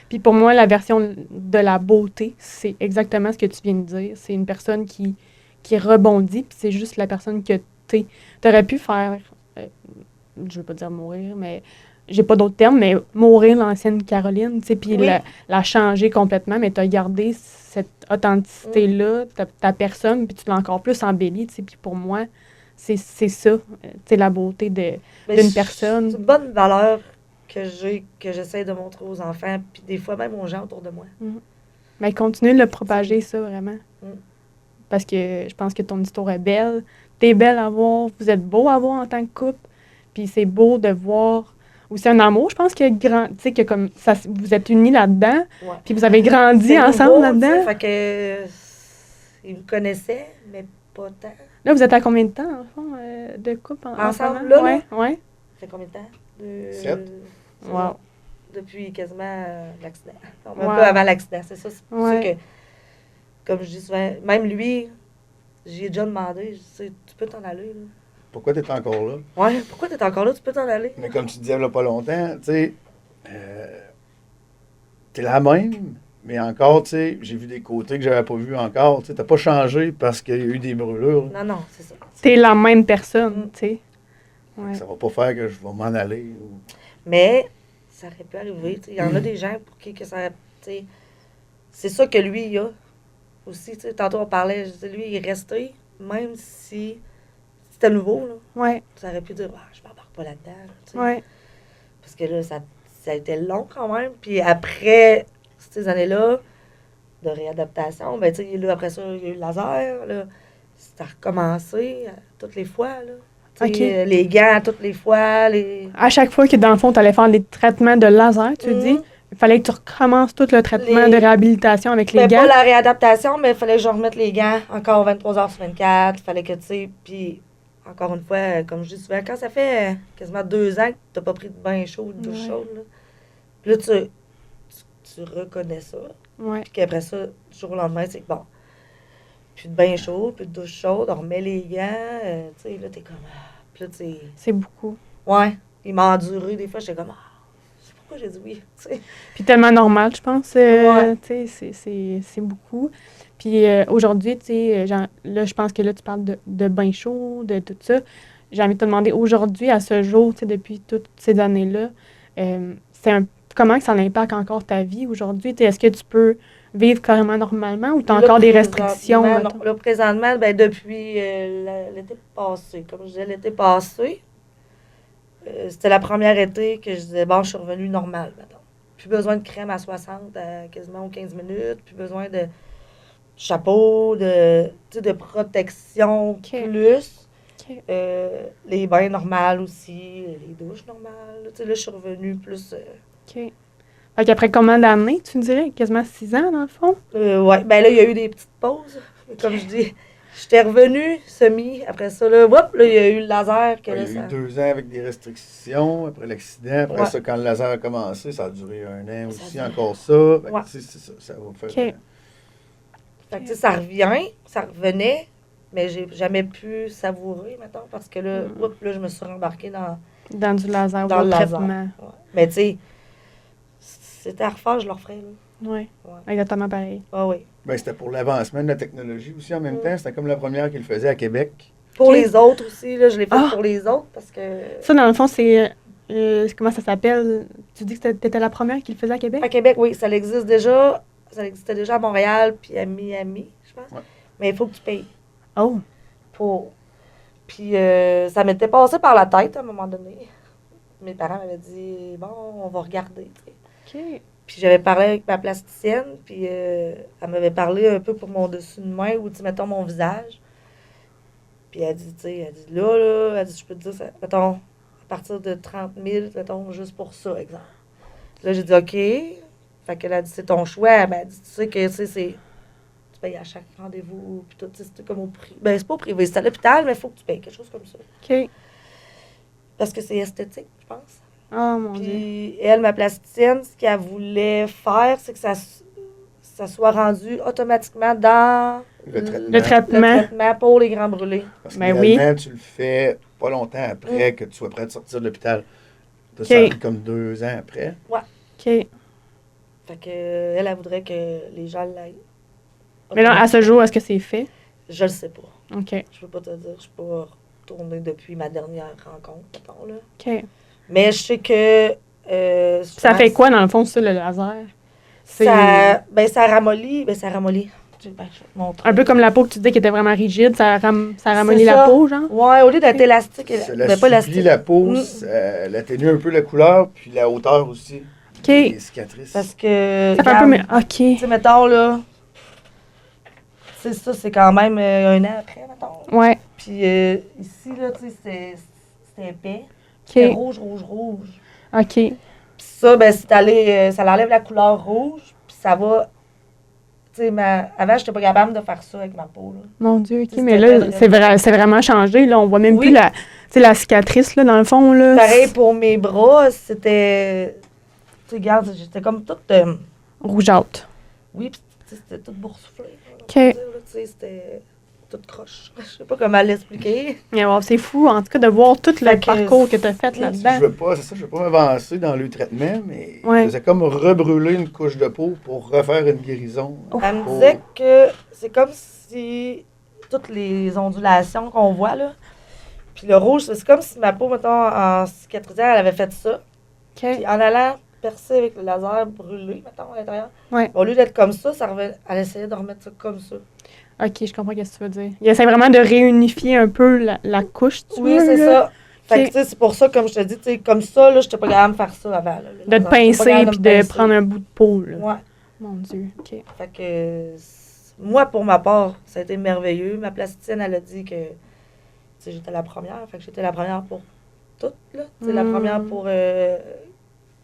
Puis pour moi, la version de la beauté, c'est exactement ce que tu viens de dire. C'est une personne qui rebondit, puis c'est juste la personne que t'es. T'aurais pu faire, je veux pas dire mourir, mais j'ai pas d'autres termes, mais mourir l'ancienne Caroline, tu sais, puis Oui. la changer complètement, mais t'as gardé cette authenticité-là, ta personne, puis tu l'as encore plus embellie, tu sais, puis pour moi, c'est ça, tu sais, la beauté Mais d'une personne. C'est une bonne valeur que j'ai, que j'essaie de montrer aux enfants, puis des fois même aux gens autour de moi. Mais continue de le propager, ça, vraiment. Mm. Parce que je pense que ton histoire est belle. T'es belle à voir. Vous êtes beau à voir en tant que couple. Puis c'est beau de voir aussi un amour. Je pense que grand, tu sais, que comme ça, vous êtes unis là-dedans. Ouais. Puis vous avez grandi C'est ensemble nouveau, là-dedans. tu sais, fait que ils me connaissaient, mais pas tant. Là, vous êtes à combien de temps, en fond, de couple en ce Ensemble, moment? là? Ouais. Ça fait combien de temps? 7. C'est Wow. ça. Depuis quasiment l'accident. Non, même Ouais. pas avant l'accident, c'est ça. C'est pour Ouais. ça que, comme je dis souvent, même lui, j'ai déjà demandé, je sais, tu peux t'en aller, là. Pourquoi tu es encore là? Ouais, pourquoi t'es encore là? Tu peux t'en aller. Mais comme tu disais il y a pas longtemps, tu sais, t'es la même, mais encore, tu sais, j'ai vu des côtés que j'avais pas vus encore. Tu sais, t'as pas changé parce qu'il y a eu des brûlures. Non, non, c'est ça. T'es la même personne, Mm. tu sais. Ouais. Ça va pas faire que je vais m'en aller. Ou... Mais ça aurait pu arriver. Tu sais, il y en a des gens pour qui que ça. Tu sais, c'est ça que lui, il a aussi. Tu sais, tantôt, on parlait, je disais, lui, il est resté, même si c'était nouveau. Là, Ouais. ça aurait pu dire, ah, je m'embarque pas là-dedans. Là, tu sais. Ouais. Parce que là, ça a été long quand même. Puis après ces années-là de réadaptation, ben, tu sais, là, après ça, il y a eu le laser. Là, ça a recommencé toutes les fois. Là. Tu sais, OK. les gants toutes les fois. À chaque fois que, dans le fond, tu allais faire des traitements de laser, tu dis, il fallait que tu recommences tout le traitement de réhabilitation avec les Ben, gants. pas la réadaptation, mais il fallait que je remette les gants encore 23 heures sur 24. Il fallait que, tu sais, puis encore une fois, comme je dis souvent, quand ça fait quasiment 2 ans que tu n'as pas pris de bain chaud ou de douche Ouais. chaude, là, puis là, tu reconnais ça. Ouais. Puis qu'après ça, du jour au lendemain, c'est que bon, plus de bain chaud, plus de douche chaude, on remet les gants, tu sais, là, t'es comme, puis là, tu sais, C'est beaucoup. ouais, il m'a enduré, des fois, j'étais comme, je sais pas pourquoi j'ai dit oui, tu sais. Puis tellement normal, je pense. Ouais. Tu sais, c'est beaucoup. Puis aujourd'hui, tu sais, là, je pense que là, tu parles de bain chaud, de tout ça. J'ai envie de te demander, aujourd'hui, à ce jour, tu sais, depuis toutes ces années-là, comment que ça impacte encore ta vie aujourd'hui? Tu sais, est-ce que tu peux vivre carrément normalement ou tu as Là, encore des présentement, restrictions? non. mettons? Là, présentement, ben, depuis l'été passé, comme je disais, l'été passé, c'était la première été que je disais, bon, je suis revenue normale, mettons. Plus besoin de crème à 60 à quasiment aux 15 minutes, plus besoin de chapeau, tu sais, de protection OK. plus. OK. Les bains normaux aussi, les douches normales. Tu sais, là, je suis revenue plus... OK. Fait qu'après combien d'années, tu me dirais? Quasiment 6 ans, dans le fond? ouais, ben là, il y a eu des petites pauses. Comme je dis, j'étais revenue semi. Après ça, là, hop, là, il y a eu le laser. Que Il y là, a eu ça... 2 ans avec des restrictions. Après l'accident, après Ouais. ça, quand le laser a commencé, ça a duré 1 an Ça aussi, a duré. encore ça. Fait que, Ouais. tu sais, c'est ça, ça va faire. OK. Fait que, tu sais, ça revient, ça revenait, mais j'ai jamais pu savourer, mettons, parce que là, Mm. hop, là, je me suis rembarquée dans Dans du laser, le ou laser. traitement. Ouais. Mais tu sais, c'était à refaire, je le referais, là. Oui, Ouais. exactement pareil. Ah oui. Ben, c'était pour l'avancement de la technologie aussi en même Mm. temps. C'était comme la première qui le faisait à Québec. Pour Ok. les autres aussi, là, je l'ai fait Ah! pour les autres parce que... Ça, dans le fond, c'est... comment ça s'appelle? Tu dis que t'étais la première qui le faisait à Québec? À Québec, oui, ça existe déjà. Ça existait déjà à Montréal puis à Miami, je pense. Ouais. Mais il faut que tu payes Oh! pour. Puis ça m'était passé par la tête à un moment donné. Mes parents m'avaient dit, bon, on va regarder. Tu sais. OK. Puis j'avais parlé avec ma plasticienne, puis elle m'avait parlé un peu pour mon dessus de main ou, tu sais, mettons, mon visage. Puis elle dit, tu sais, elle dit, là, elle dit, je peux te dire, ça, mettons, partir de 30 000, mettons, juste pour ça, exemple. Là, j'ai dit, OK. Fait qu'elle a dit, c'est ton choix. Elle m'a dit, tu sais que, tu sais, tu payes à chaque rendez-vous, puis tout, tu sais, c'est comme au privé. Ben, c'est pas au privé, c'est à l'hôpital, mais il faut que tu payes quelque chose comme ça. OK. Parce que c'est esthétique, je pense. Oh, mon Dieu. Puis elle, ma plasticienne, ce qu'elle voulait faire, c'est que ça soit rendu automatiquement dans Le traitement. Le traitement. le traitement pour les grands brûlés. Parce que Ben oui. idéalement, tu le fais pas longtemps après que tu sois prêt de sortir de l'hôpital. Ça OK. arrive comme 2 ans après. OK. Fait que elle voudrait que les gens l'aillent. Mais là, à ce jour, est-ce que c'est fait? Je le sais pas. OK. Je peux pas te dire. Je suis pas retournée depuis ma dernière rencontre, mettons, là. OK. Mais je sais que... Ça fait quoi, dans le fond, ça, le laser? Ça ramollit. Ça ramollit. Je vais te montrer. Un peu comme la peau que tu disais qui était vraiment rigide, ça ramollit C'est la ça. peau, genre? Ouais, au lieu d'être élastique, Ça ben, pas assouplit élastique. la peau, Mm. ça atténue un peu la couleur, puis la hauteur aussi. OK. Les cicatrices. Parce que. Ça fait un peu... OK. Tu sais, mettons, là. C'est ça, c'est quand même 1 an après, mettons. Ouais. Puis ici, là, tu sais, c'était épais. C'était OK. rouge. OK. Puis ça, ben, c'est allé. Ça enlève la couleur rouge, puis ça va. Tu sais, avant, j'étais pas capable de faire ça avec ma peau, là. Mon Dieu, OK. C'était Mais là, vrai. c'est vraiment changé. Là, on voit même Oui. plus tu sais, la cicatrice, là, dans le fond, là. Pareil pour mes bras, c'était. Tu sais, regarde, j'étais comme toute. Rougeâtre. Oui, puis tu sais, c'était tout boursouflé. là, OK. on peut dire, là, tu sais, c'était toute croche. Je sais pas comment l'expliquer. Mais wow, c'est fou, en tout cas, de voir tout le Fait que- parcours que tu as fait Je là-dedans. veux pas, c'est ça, je veux pas m'avancer dans le traitement, mais Ouais. je faisais comme rebrûler une couche de peau pour refaire une guérison. Elle me Pour- disait que c'est comme si toutes les ondulations qu'on voit, là, puis le rouge, c'est comme si ma peau, mettons, en cicatrisant, elle avait fait ça. OK. Puis en allant percer avec le laser brûlé, mettons, à l'intérieur, Ouais. au lieu d'être comme ça revenait, elle essayait de remettre ça comme ça. OK, je comprends ce que tu veux dire. Il essaie vraiment de réunifier un peu la couche, tu Oui, veux, c'est là. ça. Fait Ok. que, tu sais, c'est pour ça, comme je te dis, tu sais, comme ça, là, j'étais pas capable de faire ça avant. Là, le De te laser. J'étais pas pincer capable puis me de pincer. prendre un bout de peau, là. Ouais. Mon Dieu, OK. Fait que, moi, pour ma part, ça a été merveilleux. Ma plasticienne, elle a dit que, tu sais, j'étais la première. Fait que j'étais la première pour toutes, là. Tu sais, la première pour, tu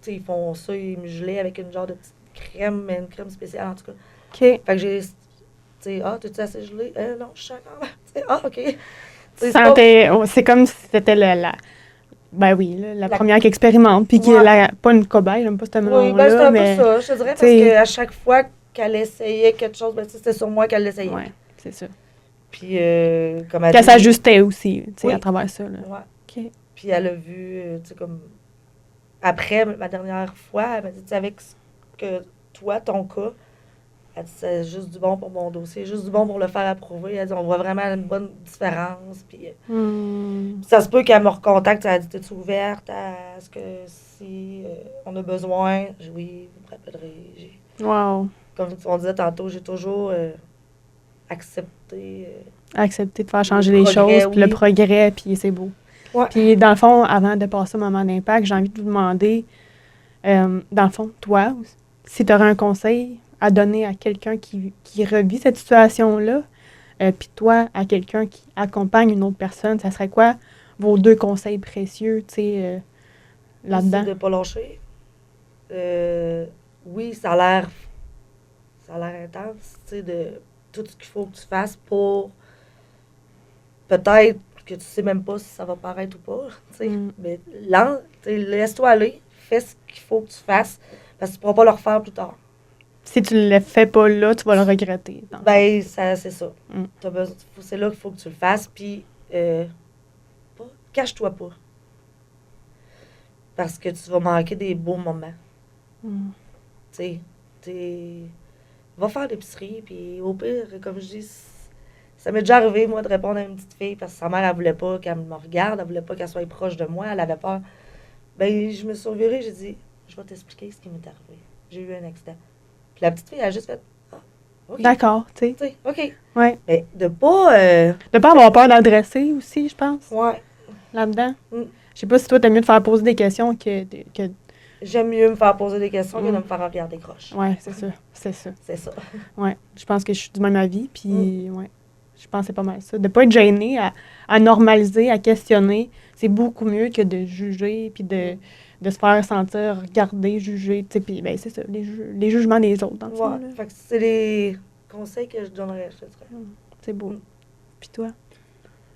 sais, ils font ça, ils me gelaient avec une genre de petite crème, mais une crème spéciale, en tout cas. OK. Fait que j'ai, tu sais, t'es-tu assez gelée? Non, je suis encore. Tu sais, OK. Tu sais, c'est pas- C'est comme si c'était ben oui, là, la La- première qui expérimente, puis qui Ouais. est pas une cobaye, j'aime pas ce Oui, nom-là, ben, c'était un mais... peu ça, je te dirais, parce t'sais- qu'à chaque fois qu'elle essayait quelque chose, ben, tu sais, c'était sur moi qu'elle l'essayait. Ouais, c'est ça. Puis, comme elle Qu'elle dit- s'ajustait aussi, tu sais, Oui. à travers ça, là. Ouais. OK. Puis elle a vu, tu sais, comme. Après, ma dernière fois, elle m'a dit, tu sais, avec ce que toi, ton cas, elle dit, c'est juste du bon pour mon dossier, juste du bon pour le faire approuver. Elle dit, on voit vraiment une bonne différence. Puis ça se peut qu'elle me recontacte. Elle a dit, t'es-tu ouverte à ce que si on a besoin? J'ai dit, oui, vous me rappellerez. Wow. Comme on disait tantôt, j'ai toujours accepté. Accepter de faire changer Le les progrès, choses, puis le oui. progrès, puis c'est beau. Ouais. Puis, dans le fond, avant de passer au moment d'impact, j'ai envie de vous demander, dans le fond, toi, si tu aurais un conseil à donner à quelqu'un qui revit cette situation-là, puis toi, à quelqu'un qui accompagne une autre personne, ça serait quoi vos 2 conseils précieux, tu sais, là-dedans? C'est de ne pas lâcher. Oui, ça a l'air intense, tu sais, de tout ce qu'il faut que tu fasses pour peut-être que tu sais même pas si ça va paraître ou pas, tu sais. Mm. Mais tu sais, laisse-toi aller, fais ce qu'il faut que tu fasses, parce que tu pourras pas le refaire plus tard. Si tu ne le fais pas là, tu vas le regretter. dans le fond. Ben, c'est ça. Mm. C'est là qu'il faut que tu le fasses, puis cache-toi pas. Parce que tu vas manquer des beaux moments. Mm. Tu sais, va faire l'épicerie, puis au pire, comme je dis, ça m'est déjà arrivé, moi, de répondre à une petite fille parce que sa mère, elle voulait pas qu'elle me regarde, elle voulait pas qu'elle soit proche de moi, elle avait peur. Ben, je me suis revirée, j'ai dit, je vais t'expliquer ce qui m'est arrivé. J'ai eu un accident. Puis la petite fille, elle a juste fait, ah, OK. D'accord, tu sais. Tu sais, OK. Ouais. Mais de pas. De pas avoir peur d'adresser aussi, je pense, Ouais. là-dedans. Mm. Je sais pas si toi, t'aimes mieux de faire poser des questions que J'aime mieux me faire poser des questions que de Mm. me faire regarder croche. ouais, c'est ça. C'est ça. C'est ça. Ouais. Je pense que je suis du même avis, puis ouais. Je pense que c'est pas mal ça. De pas être gêné, à normaliser, à questionner, c'est beaucoup mieux que de juger puis de se faire sentir regarder, juger, tu sais, puis ben c'est ça, les jugements des autres, dans le fond, là. Fait que c'est les conseils que je donnerais, je te dirais. C'est beau. Puis toi?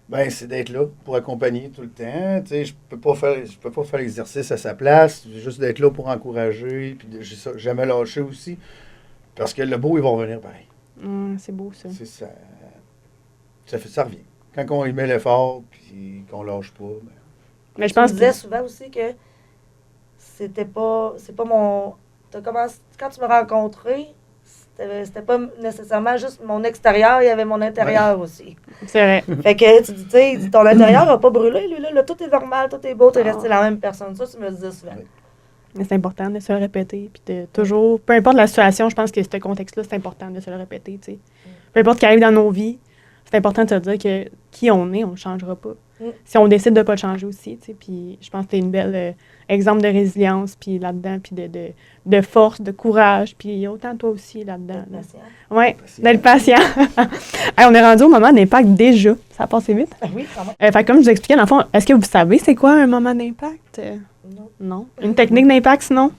Ben, c'est d'être là pour accompagner tout le temps. Tu sais, je peux pas faire l'exercice à sa place. Juste d'être là pour encourager, puis jamais lâcher aussi. Parce que le beau, il va revenir pareil. C'est beau, ça. C'est ça. Ça revient. Quand on y met l'effort, puis qu'on lâche pas, ben, Mais je pense Tu disais souvent aussi que c'est pas mon... T'as commencé, quand tu m'as rencontré, c'était pas nécessairement juste mon extérieur, il y avait mon intérieur aussi. c'est vrai. Fait que tu dis, tu sais, ton intérieur n'a pas brûlé, lui, là, tout est normal, tout est beau, t'es resté la même personne. Ça, tu me le disais souvent. Oui. Mais c'est important de se le répéter, puis de toujours, peu importe la situation, je pense que ce contexte-là, c'est important de se le répéter, tu sais. Peu importe ce qui arrive dans nos vies, c'est important de se dire que qui on est, on ne changera pas. Si on décide de ne pas le changer aussi, tu sais, puis je pense que c'est une belle exemple de résilience, puis là-dedans, puis de force, de courage, puis autant toi aussi là-dedans. Là. Oui, d'être patient. Hey, on est rendu au moment d'impact déjà. Ça a passé vite. Oui, quand même. Fait, comme je vous expliquais, dans le fond, est-ce que vous savez c'est quoi un moment d'impact? Non. Non. Une technique d'impact, sinon?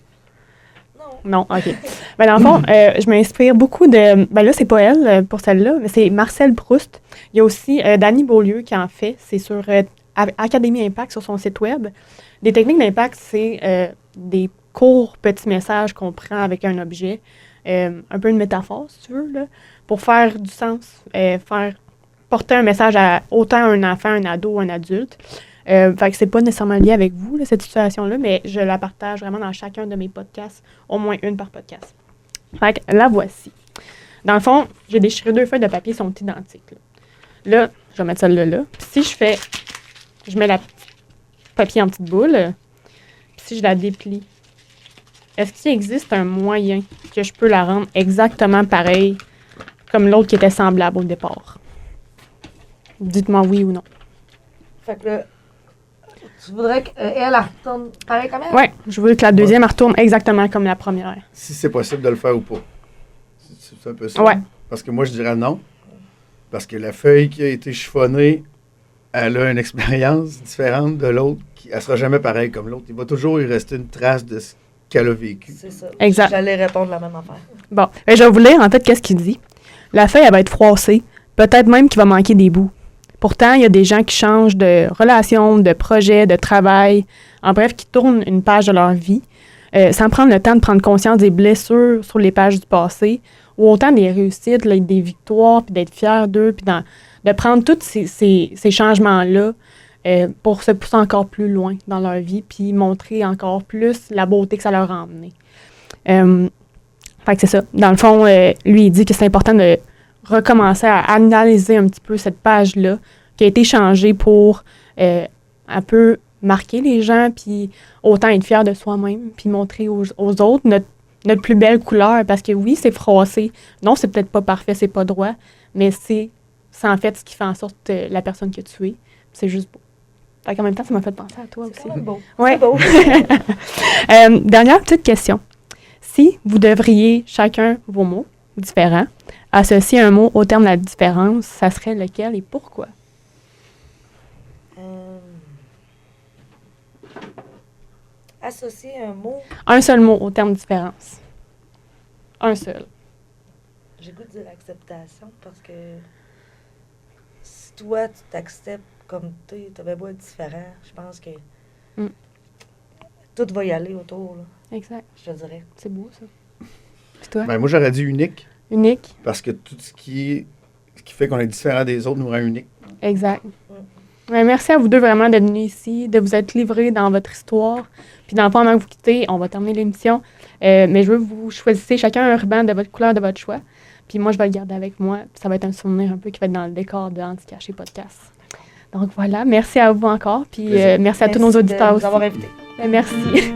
Non. Non, OK. Ben, dans le fond, je m'inspire beaucoup de... Ben là, c'est pas elle pour celle-là, mais c'est Marcel Proust. Il y a aussi Dany Beaulieu qui en fait. C'est sur Académie Impact, sur son site web. Des techniques d'impact, c'est des courts petits messages qu'on prend avec un objet. Un peu une métaphore, si tu veux, là, pour faire du sens, porter un message à autant un enfant, un ado, un adulte. Fait que c'est pas nécessairement lié avec vous, là, cette situation-là, mais je la partage vraiment dans chacun de mes podcasts, au moins une par podcast. Fait que la voici. Dans le fond, j'ai déchiré 2 feuilles de papier, sont identiques. Là, je vais mettre celle-là là. Puis si je mets la papier en petite boule, puis si je la déplie, est-ce qu'il existe un moyen que je peux la rendre exactement pareille comme l'autre qui était semblable au départ? Dites-moi oui ou non. Fait que là, tu voudrais qu'elle retourne pareil comme elle? Oui, je veux que la deuxième elle retourne exactement comme la première. Si c'est possible de le faire ou pas. C'est un peu ça. Ouais. Parce que moi, je dirais non. Parce que la feuille qui a été chiffonnée, elle a une expérience différente de l'autre. Elle ne sera jamais pareille comme l'autre. Il va toujours y rester une trace de ce qu'elle a vécu. C'est ça. Exact. J'allais répondre la même affaire. Bon, je vais vous lire en fait qu'est-ce qu'il dit. La feuille, elle va être froissée. Peut-être même qu'il va manquer des bouts. Pourtant, il y a des gens qui changent de relation, de projet, de travail, en bref, qui tournent une page de leur vie, sans prendre le temps de prendre conscience des blessures sur les pages du passé, ou autant des réussites, là, des victoires, puis d'être fier d'eux, puis de prendre tous ces changements-là pour se pousser encore plus loin dans leur vie, puis montrer encore plus la beauté que ça leur a emmené. Fait que c'est ça. Dans le fond, lui, il dit que c'est important de recommencer à analyser un petit peu cette page-là qui a été changée pour un peu marquer les gens, puis autant être fier de soi-même, puis montrer aux autres notre plus belle couleur, parce que oui, c'est froissé. Non, c'est peut-être pas parfait, c'est pas droit, mais c'est en fait ce qui fait en sorte la personne que tu es. C'est juste beau. Fait qu'en même temps, ça m'a fait penser à toi aussi. C'est quand même beau. Ouais. C'est beau. Dernière petite question. Si vous devriez chacun vos mots différents, associer un mot au terme de la différence, ça serait lequel et pourquoi? Associer un mot, Un seul mot au terme de différence. Un seul. j'ai goût de dire acceptation parce que si toi, tu t'acceptes comme tu es, tu beau être différent, je pense que tout va y aller autour, là, Exact. je te dirais. C'est beau, ça. Puis toi? Ben, moi, j'aurais dit unique. Unique. Parce que tout ce qui fait qu'on est différent des autres nous rend unique. Exact. Ouais, merci à vous deux vraiment d'être venus ici, de vous être livrés dans votre histoire. Puis dans le fond, avant que vous quittez, on va terminer l'émission. Mais je veux que vous choisissez chacun un ruban de votre couleur, de votre choix. Puis moi, je vais le garder avec moi. Puis ça va être un souvenir un peu qui va être dans le décor de Handicaché Podcast. Donc voilà, merci à vous encore. Puis merci à tous nos auditeurs aussi. Merci de nous avoir invités. Merci.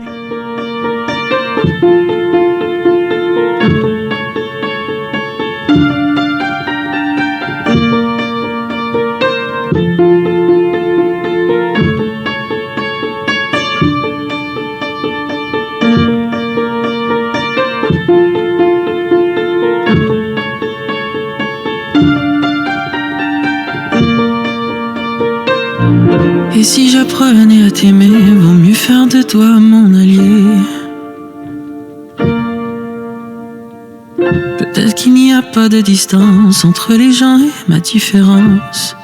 Et si j'apprenais à t'aimer, vaut mieux faire de toi mon allié. Peut-être qu'il n'y a pas de distance entre les gens et ma différence.